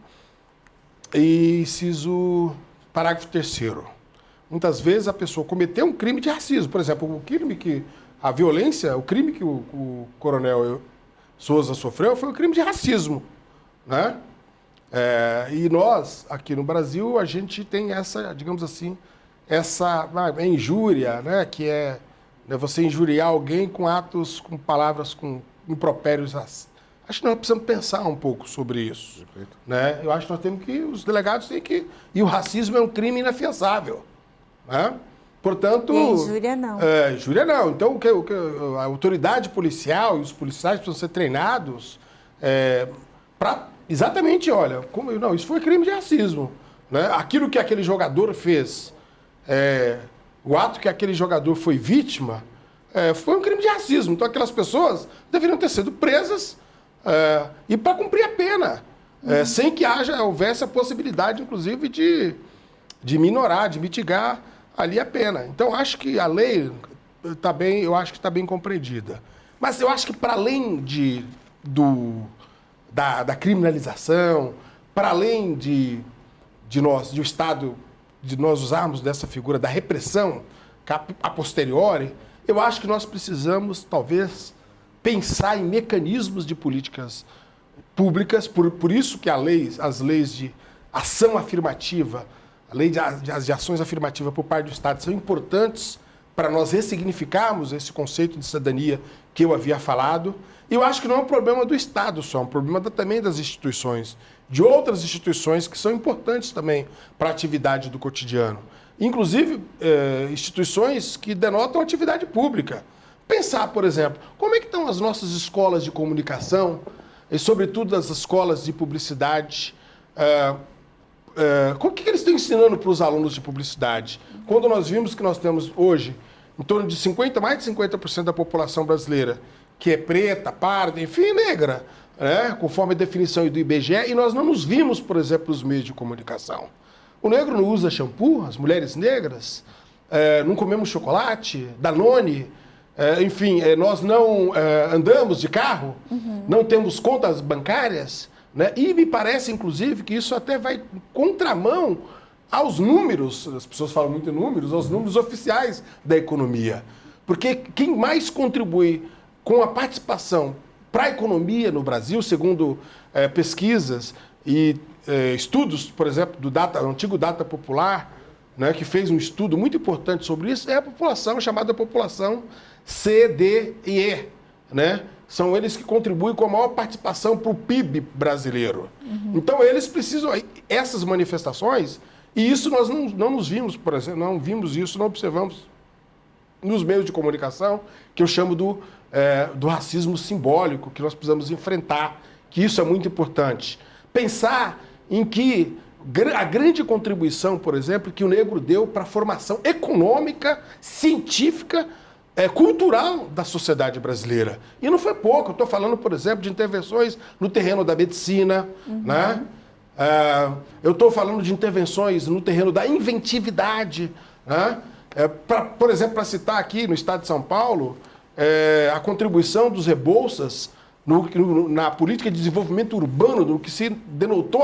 e inciso parágrafo 3º. Muitas vezes a pessoa cometeu um crime de racismo. Por exemplo, o crime que o coronel Souza sofreu foi um crime de racismo, né? E nós, aqui no Brasil, a gente tem essa, digamos assim, essa injúria, né, que é você injuriar alguém com atos, com palavras, com impropérios. Acho que nós precisamos pensar um pouco sobre isso. Né? Eu acho que nós temos que, os delegados têm que... E o racismo é um crime inafiançável. Né? Portanto... E a injúria não. Injúria não. Então, a autoridade policial e os policiais precisam ser treinados para exatamente, olha, não, isso foi crime de racismo. Né? Aquilo que aquele jogador fez, o ato que aquele jogador foi vítima, foi um crime de racismo. Então, aquelas pessoas deveriam ter sido presas e para cumprir a pena, sem que houvesse a possibilidade, inclusive, de minorar, de mitigar ali a pena. Então, acho que a lei está bem, eu acho que está bem compreendida. Mas eu acho que para além da criminalização, para além de o Estado, de nós usarmos dessa figura da repressão a posteriori, eu acho que nós precisamos, talvez, pensar em mecanismos de políticas públicas, por isso que as leis de ação afirmativa, a lei de ações afirmativas por parte do Estado são importantes para nós ressignificarmos esse conceito de cidadania que eu havia falado. E eu acho que não é um problema do Estado só, é um problema também das instituições, de outras instituições que são importantes também para a atividade do cotidiano. Inclusive, instituições que denotam atividade pública. Pensar, por exemplo, como é que estão as nossas escolas de comunicação, e sobretudo as escolas de publicidade. O que eles estão ensinando para os alunos de publicidade? Quando nós vimos que nós temos hoje em torno de mais de 50% da população brasileira que é preta, parda, enfim, negra, né? Conforme a definição do IBGE, e nós não nos vimos, por exemplo, nos meios de comunicação. O negro não usa shampoo, as mulheres negras, não comemos chocolate, Danone, enfim, nós não andamos de carro, não temos contas bancárias, né? E me parece, inclusive, que isso até vai contramão aos números, as pessoas falam muito em números, aos números oficiais da economia. Porque quem mais contribui com a participação para a economia no Brasil, segundo pesquisas e estudos, por exemplo, do antigo Data Popular, né, que fez um estudo muito importante sobre isso, é a população chamada população C, D e E. Né? São eles que contribuem com a maior participação para o PIB brasileiro. Então, eles precisam... Essas manifestações, e isso nós não nos vimos, por exemplo, não vimos isso, não observamos nos meios de comunicação, que eu chamo do racismo simbólico, que nós precisamos enfrentar, que isso é muito importante. Pensar em que a grande contribuição, por exemplo, que o negro deu para a formação econômica, científica, cultural da sociedade brasileira. E não foi pouco. Eu estou falando, por exemplo, de intervenções no terreno da medicina, né? Eu estou falando de intervenções no terreno da inventividade, né? Por exemplo, para citar aqui no estado de São Paulo, a contribuição dos Rebouças na política de desenvolvimento urbano, no que se denotou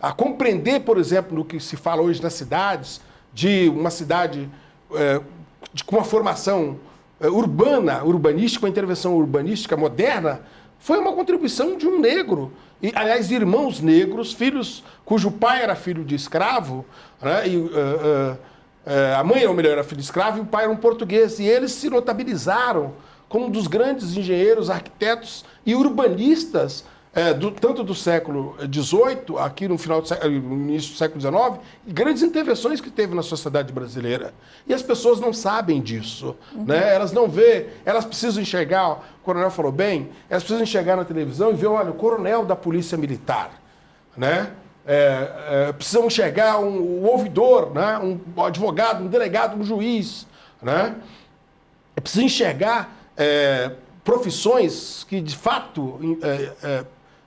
a compreender, por exemplo, no que se fala hoje nas cidades, de uma cidade com uma formação urbanística, uma intervenção urbanística moderna, foi uma contribuição de um negro. E, aliás, irmãos negros, filhos cujo pai era filho de escravo, né? A mãe, ou melhor, era filho de escravo, e o pai era um português. E eles se notabilizaram como um dos grandes engenheiros, arquitetos e urbanistas, tanto do século XVIII, aqui no início do século XIX, e grandes intervenções que teve na sociedade brasileira. E as pessoas não sabem disso. Né? Elas não vê, elas precisam enxergar, o coronel falou bem, elas precisam enxergar na televisão e ver, olha, o coronel da Polícia Militar, né? Precisam enxergar um ouvidor, né? Um advogado, um delegado, um juiz. Né? Precisam enxergar profissões que, de fato,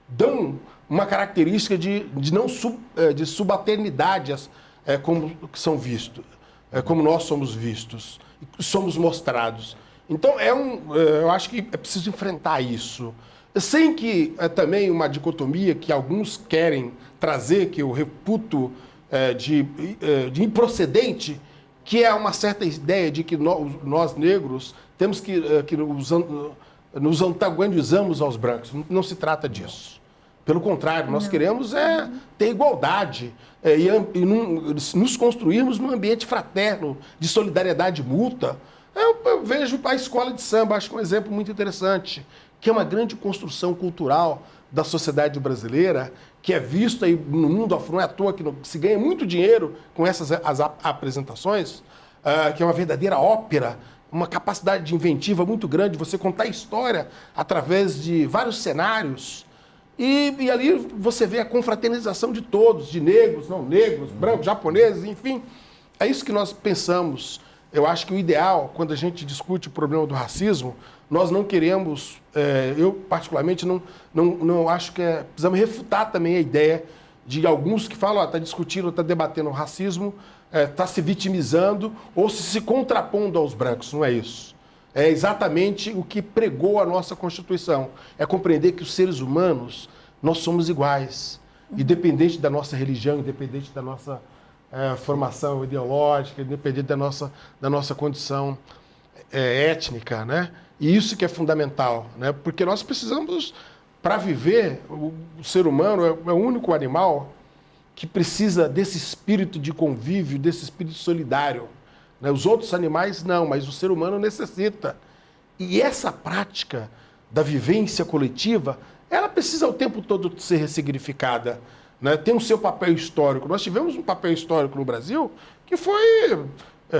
dão uma característica de subalternidade como que são vistos, como nós somos vistos, somos mostrados. Então, eu acho que é preciso enfrentar isso. Sem que também uma dicotomia que alguns querem trazer, que eu reputo de improcedente, que é uma certa ideia de que nós negros temos que nos antagonizamos aos brancos. Não se trata disso. Pelo contrário, nós queremos ter igualdade nos construirmos num ambiente fraterno, de solidariedade mútua. Eu vejo a escola de samba, acho que é um exemplo muito interessante, que é uma grande construção cultural da sociedade brasileira, que é visto aí no mundo afora, não é à toa que se ganha muito dinheiro com essas apresentações, que é uma verdadeira ópera, uma capacidade de inventiva muito grande, você contar história através de vários cenários. E ali você vê a confraternização de todos, de negros, não negros, brancos, japoneses, enfim. É isso que nós pensamos. Eu acho que o ideal, quando a gente discute o problema do racismo, nós não queremos, eu particularmente não acho que precisamos refutar também a ideia de alguns que falam, está discutindo, está debatendo o racismo, está se vitimizando ou se contrapondo aos brancos, não é isso. É exatamente o que pregou a nossa Constituição. É compreender que os seres humanos, nós somos iguais. Independente da nossa religião, independente da nossa formação ideológica, independente da nossa condição étnica, né? E isso que é fundamental, né? Porque nós precisamos, para viver, o ser humano é o único animal que precisa desse espírito de convívio, desse espírito solidário. Os outros animais não, mas o ser humano necessita. E essa prática da vivência coletiva, ela precisa o tempo todo ser ressignificada, né? Tem o seu papel histórico. Nós tivemos um papel histórico no Brasil que foi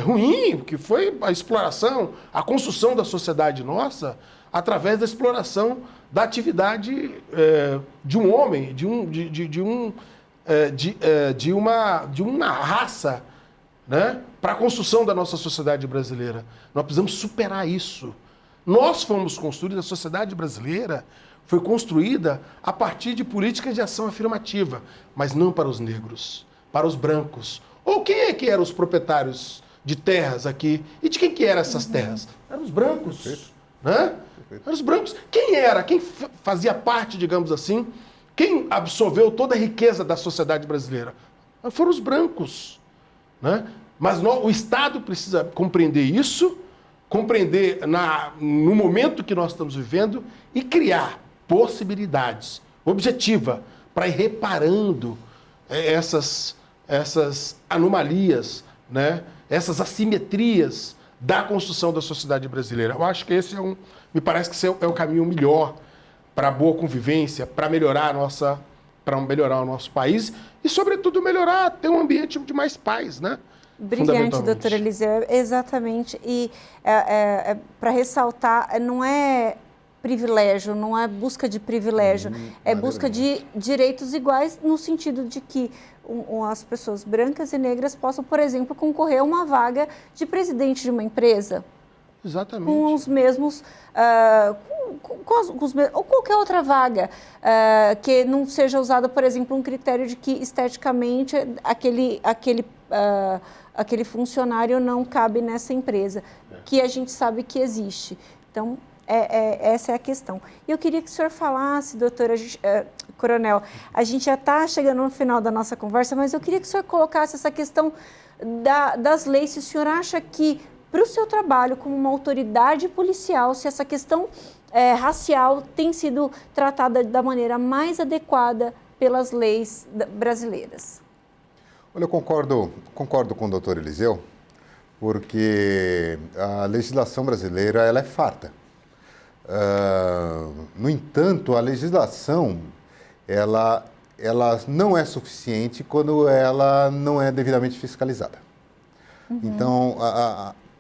ruim, que foi a exploração, a construção da sociedade nossa através da exploração da atividade de um homem, de uma raça, né, para a construção da nossa sociedade brasileira. Nós precisamos superar isso. Nós fomos construídos, a sociedade brasileira foi construída a partir de políticas de ação afirmativa, mas não para os negros, para os brancos. Ou quem é que eram os proprietários de terras aqui? E de quem que eram essas terras? Eram os brancos. Né? Eram os brancos. Quem era? Quem fazia parte, digamos assim, quem absorveu toda a riqueza da sociedade brasileira? Foram os brancos. Né? Mas o Estado precisa compreender isso, compreender no momento que nós estamos vivendo e criar possibilidades objetivas para ir reparando essas anomalias, né? Essas assimetrias da construção da sociedade brasileira. Eu acho que esse me parece que esse é o caminho melhor para a boa convivência, para melhorar o nosso país e, sobretudo, ter um ambiente de mais paz, né? Brilhante, doutora Eliseu, exatamente. E para ressaltar, não é privilégio, não é busca de privilégio, é busca de direitos iguais no sentido de que as pessoas brancas e negras possam, por exemplo, concorrer a uma vaga de presidente de uma empresa. Exatamente. Com os mesmos, ou qualquer outra vaga, que não seja usada, por exemplo, um critério de que esteticamente aquele funcionário não cabe nessa empresa, que a gente sabe que existe. Então, essa é a questão. E eu queria que o senhor falasse, doutora, coronel, a gente já está chegando no final da nossa conversa, mas eu queria que o senhor colocasse essa questão das leis, se o senhor acha que, para o seu trabalho como uma autoridade policial, se essa questão racial tem sido tratada da maneira mais adequada pelas leis brasileiras. Olha, eu concordo com o doutor Eliseu, porque a legislação brasileira ela é farta. No entanto, a legislação ela não é suficiente quando ela não é devidamente fiscalizada. Então,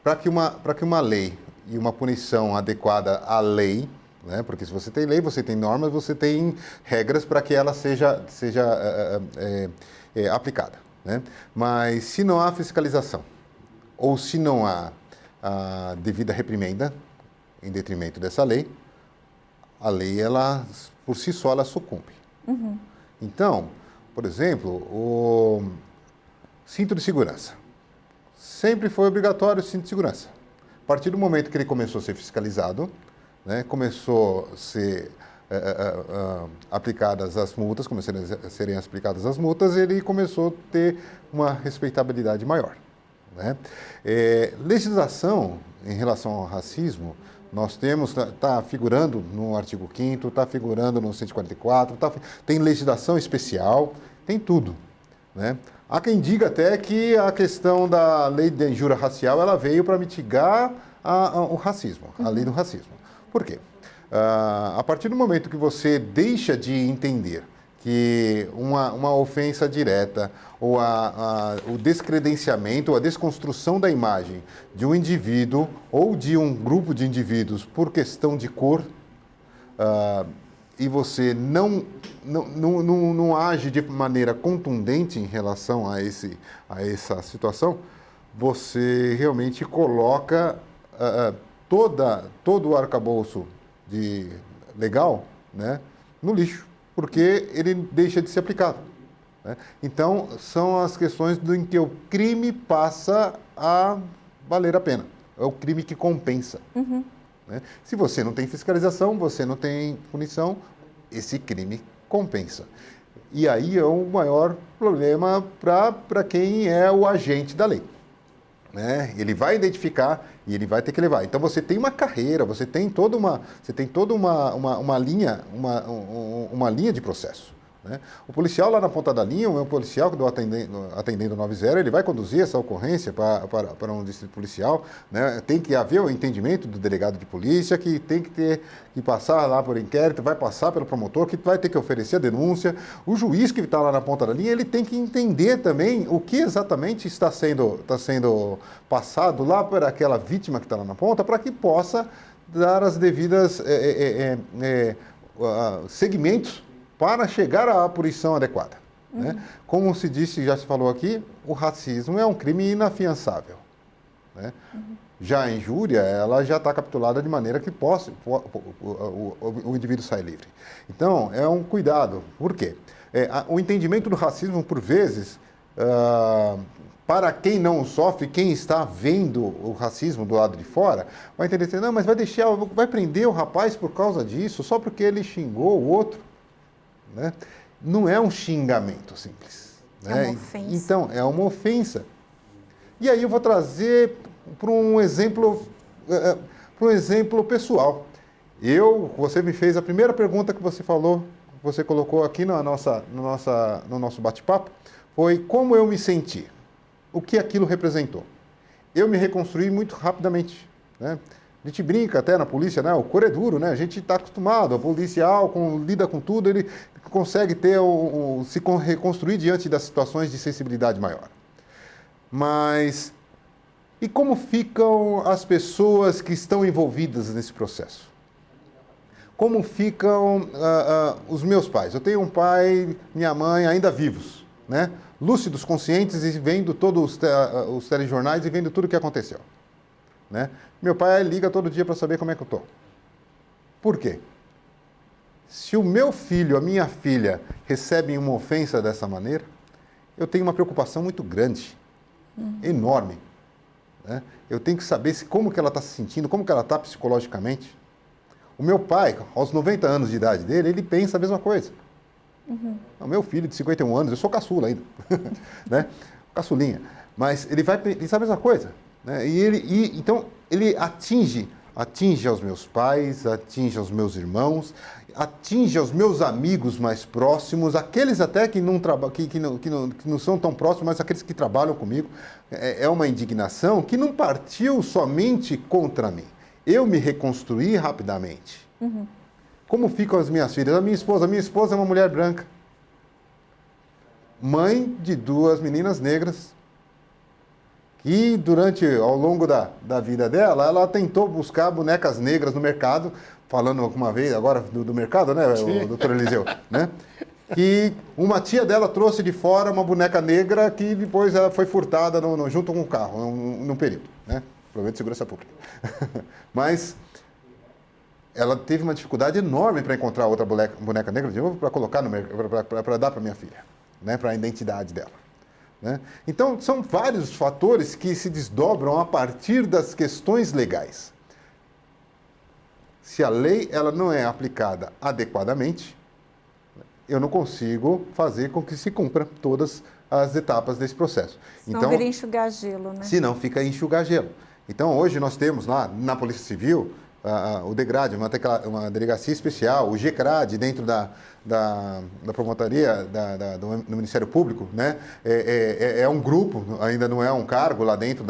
para que uma lei e uma punição adequada à lei, né, porque se você tem lei, você tem normas, você tem regras para que ela seja aplicada. Né? Mas se não há fiscalização ou se não há a devida reprimenda em detrimento dessa lei, a lei, ela, por si só, ela sucumbe. Então, por exemplo, o cinto de segurança. Sempre foi obrigatório o cinto de segurança. A partir do momento que ele começou a ser fiscalizado, né, começou a ser aplicadas as multas, começaram a serem aplicadas as multas, ele começou a ter uma respeitabilidade maior. né? Legislação em relação ao racismo, nós temos, está figurando no artigo 5º, está figurando no 144, tem legislação especial, tem tudo, né? Há quem diga até que a questão da lei de injúria racial, ela veio para mitigar o racismo, a lei do racismo. Por quê? A partir do momento que você deixa de entender que uma ofensa direta ou o descredenciamento, ou a desconstrução da imagem de um indivíduo ou de um grupo de indivíduos por questão de cor, e você não age de maneira contundente em relação a essa situação, você realmente coloca todo o arcabouço legal, né, no lixo, porque ele deixa de ser aplicado, né? Então, são as questões em que o crime passa a valer a pena. É o crime que compensa. Uhum. Né? Se você não tem fiscalização, você não tem punição, esse crime compensa. E aí é o maior problema para quem é o agente da lei. Né? Ele vai identificar e ele vai ter que levar. Então você tem uma carreira, você tem toda uma linha, uma linha de processo. Né? O policial lá na ponta da linha, o meu policial que estou atendendo 90, ele vai conduzir essa ocorrência para um distrito policial. Né? Tem que haver o entendimento do delegado de polícia, que tem que passar lá por inquérito, vai passar pelo promotor, que vai ter que oferecer a denúncia. O juiz que está lá na ponta da linha, ele tem que entender também o que exatamente está sendo passado lá por aquela vítima que está lá na ponta, para que possa dar as devidas segmentos para chegar à punição adequada. Uhum. Né? Como se disse, já se falou aqui, o racismo é um crime inafiançável. Né? Uhum. Já a injúria, ela já está capitulada de maneira que o indivíduo sai livre. Então, é um cuidado. Por quê? O entendimento do racismo, por vezes, para quem não sofre, quem está vendo o racismo do lado de fora, vai entender assim, não, mas vai prender o rapaz por causa disso, só porque ele xingou o outro. Né? Não é um xingamento simples. Né? É uma ofensa. Então, é uma ofensa. E aí eu vou trazer para um exemplo pessoal. Você me fez a primeira pergunta que você falou, você colocou aqui no nosso bate-papo, foi como eu me senti, o que aquilo representou. Eu me reconstruí muito rapidamente. Né? A gente brinca até na polícia, né? O couro é duro, né? A gente está acostumado, o policial lida com tudo, ele consegue se reconstruir diante das situações de sensibilidade maior. Mas, e como ficam as pessoas que estão envolvidas nesse processo? Como ficam os meus pais? Eu tenho um pai, minha mãe ainda vivos, né? Lúcidos, conscientes e vendo todos os telejornais e vendo tudo o que aconteceu. Né? Meu pai liga todo dia para saber como é que eu estou. Por quê? Se o meu filho, a minha filha, recebem uma ofensa dessa maneira, eu tenho uma preocupação muito grande, enorme. Né? Eu tenho que saber como que ela está se sentindo, como que ela está psicologicamente. O meu pai, aos 90 anos de idade dele, ele pensa a mesma coisa. Uhum. O meu filho de 51 anos, eu sou caçula ainda, né? Caçulinha, mas ele vai pensar a mesma coisa. Né? Então, ele atinge aos meus pais, atinge aos meus irmãos, atinge aos meus amigos mais próximos, aqueles até que não são tão próximos, mas aqueles que trabalham comigo. É uma indignação que não partiu somente contra mim. Eu me reconstruí rapidamente. Uhum. Como ficam as minhas filhas? A minha esposa é uma mulher branca, mãe de 2 meninas negras, que ao longo da vida dela, ela tentou buscar bonecas negras no mercado, falando uma vez agora do mercado, né, o doutor Eliseu, né? Que uma tia dela trouxe de fora uma boneca negra que depois ela foi furtada junto com o carro, num período, né? Problema de segurança pública. Mas ela teve uma dificuldade enorme para encontrar outra boneca negra de novo para colocar para dar para minha filha, né, para a identidade dela. Né? Então, são vários fatores que se desdobram a partir das questões legais. Se a lei ela não é aplicada adequadamente, eu não consigo fazer com que se cumpra todas as etapas desse processo. Senão vira enxugar gelo, né? Se não, fica enxugar gelo. Então, hoje nós temos lá na Polícia Civil o DEGRAD, uma delegacia especial, o GECRAD dentro da promotoria do Ministério Público, né? É um grupo, ainda não é um cargo lá dentro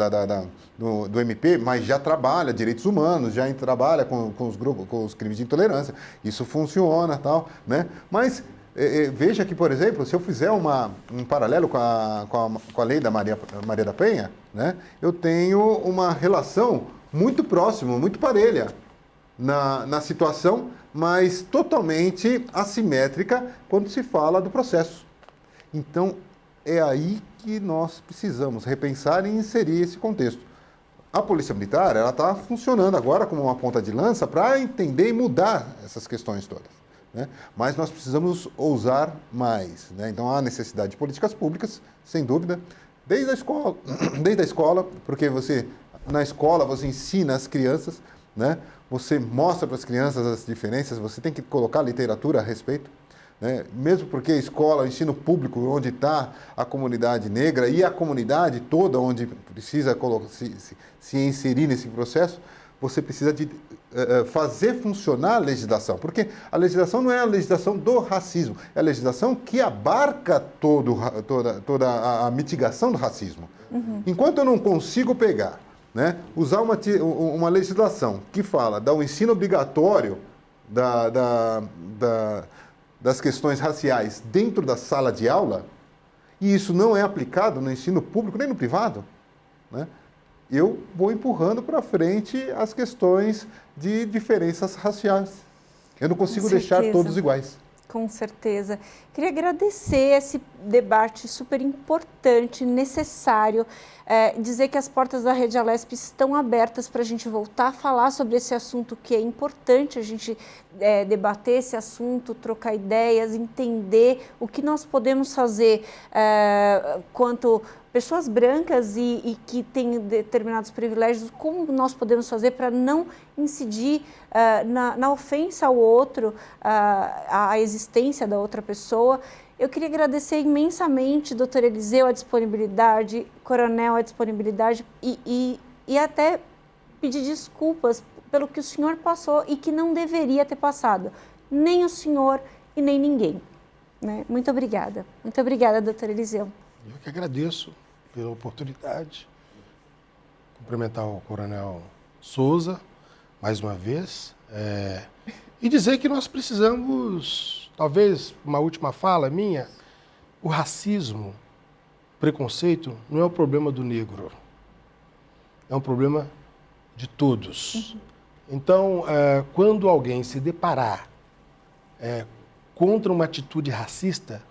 do MP, mas já trabalha direitos humanos, já trabalha com os grupos, com os crimes de intolerância. Isso funciona, tal, né? Mas veja que, por exemplo, se eu fizer um paralelo com a lei da Maria da Penha, né? Eu tenho uma relação muito próxima, muito parelha na situação, mas totalmente assimétrica quando se fala do processo. Então, é aí que nós precisamos repensar e inserir esse contexto. A Polícia Militar, ela está funcionando agora como uma ponta de lança para entender e mudar essas questões todas, né? Mas nós precisamos ousar mais, né? Então, há necessidade de políticas públicas, sem dúvida, desde a escola, porque na escola você ensina as crianças, né? Você mostra para as crianças as diferenças, você tem que colocar literatura a respeito, né? Mesmo porque a escola, o ensino público, onde está a comunidade negra e a comunidade toda onde precisa se inserir nesse processo, você precisa de fazer funcionar a legislação, porque a legislação não é a legislação do racismo, é a legislação que abarca toda a mitigação do racismo. Uhum. Enquanto eu não consigo pegar, né, usar uma legislação que fala do ensino obrigatório das questões raciais dentro da sala de aula, e isso não é aplicado no ensino público nem no privado, né, eu vou empurrando para frente as questões de diferenças raciais. Eu não consigo deixar todos iguais. Com certeza. Queria agradecer esse debate super importante, necessário, dizer que as portas da Rede Alesp estão abertas para a gente voltar a falar sobre esse assunto, que é importante a gente debater esse assunto, trocar ideias, entender o que nós podemos fazer quanto pessoas brancas e que têm determinados privilégios, como nós podemos fazer para não incidir na ofensa ao outro, à existência da outra pessoa. Eu queria agradecer imensamente, doutor Eliseu, a disponibilidade, coronel, a disponibilidade e até pedir desculpas pelo que o senhor passou e que não deveria ter passado, nem o senhor e nem ninguém, né? Muito obrigada. Muito obrigada, doutor Eliseu. Eu que agradeço pela oportunidade. Cumprimentar o Coronel Souza, mais uma vez, e dizer que nós precisamos, talvez uma última fala minha, o racismo, preconceito, não é o problema do negro, é um problema de todos. Uhum. Então, quando alguém se deparar contra uma atitude racista,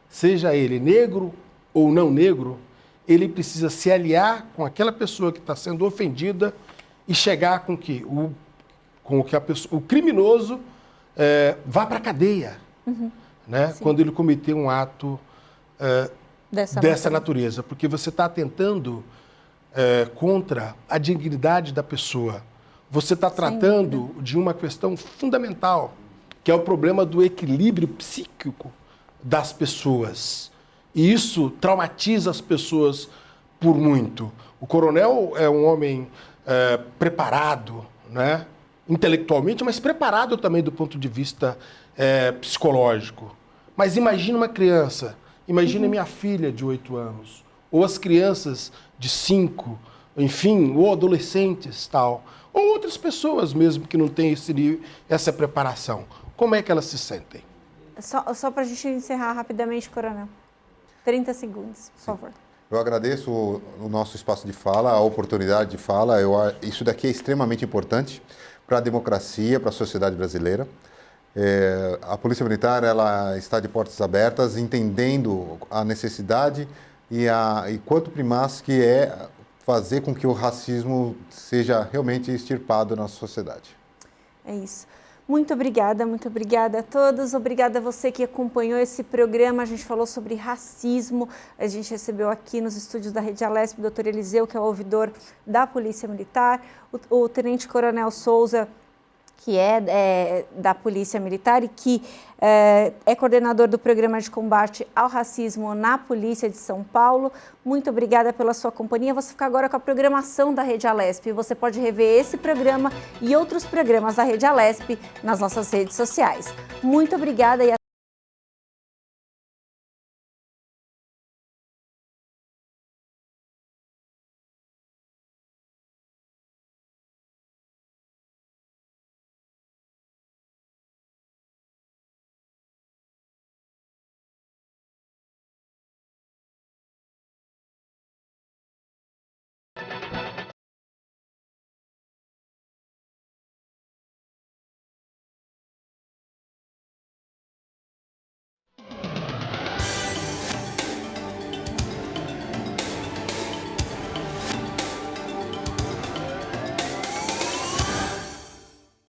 seja ele negro ou não negro, ele precisa se aliar com aquela pessoa que está sendo ofendida e chegar com que o criminoso vá para a cadeia, uhum, né? Quando ele cometer um ato dessa natureza. Porque você está atentando contra a dignidade da pessoa. Você está tratando de uma questão fundamental, que é o problema do equilíbrio psíquico das pessoas. E isso traumatiza as pessoas por muito. O coronel é um homem preparado, né? Intelectualmente, mas preparado também do ponto de vista psicológico. Mas imagina uma criança, imagina minha filha de 8 anos, ou as crianças de 5, enfim, ou adolescentes, tal, ou outras pessoas mesmo que não têm essa preparação. Como é que elas se sentem? Só para a gente encerrar rapidamente, coronel. 30 segundos, por favor. Eu agradeço o nosso espaço de fala, a oportunidade de fala. Isso daqui é extremamente importante para a democracia, para a sociedade brasileira. A Polícia Militar, ela está de portas abertas, entendendo a necessidade e quanto primaz que é fazer com que o racismo seja realmente extirpado na sociedade. É isso. Muito obrigada a todos. Obrigada a você que acompanhou esse programa. A gente falou sobre racismo. A gente recebeu aqui nos estúdios da Rede Alesp o doutor Eliseu, que é o ouvidor da Polícia Militar, o Tenente Coronel Souza, que é da Polícia Militar e que é coordenador do Programa de Combate ao Racismo na Polícia de São Paulo. Muito obrigada pela sua companhia. Você fica agora com a programação da Rede Alesp. Você pode rever esse programa e outros programas da Rede Alesp nas nossas redes sociais. Muito obrigada e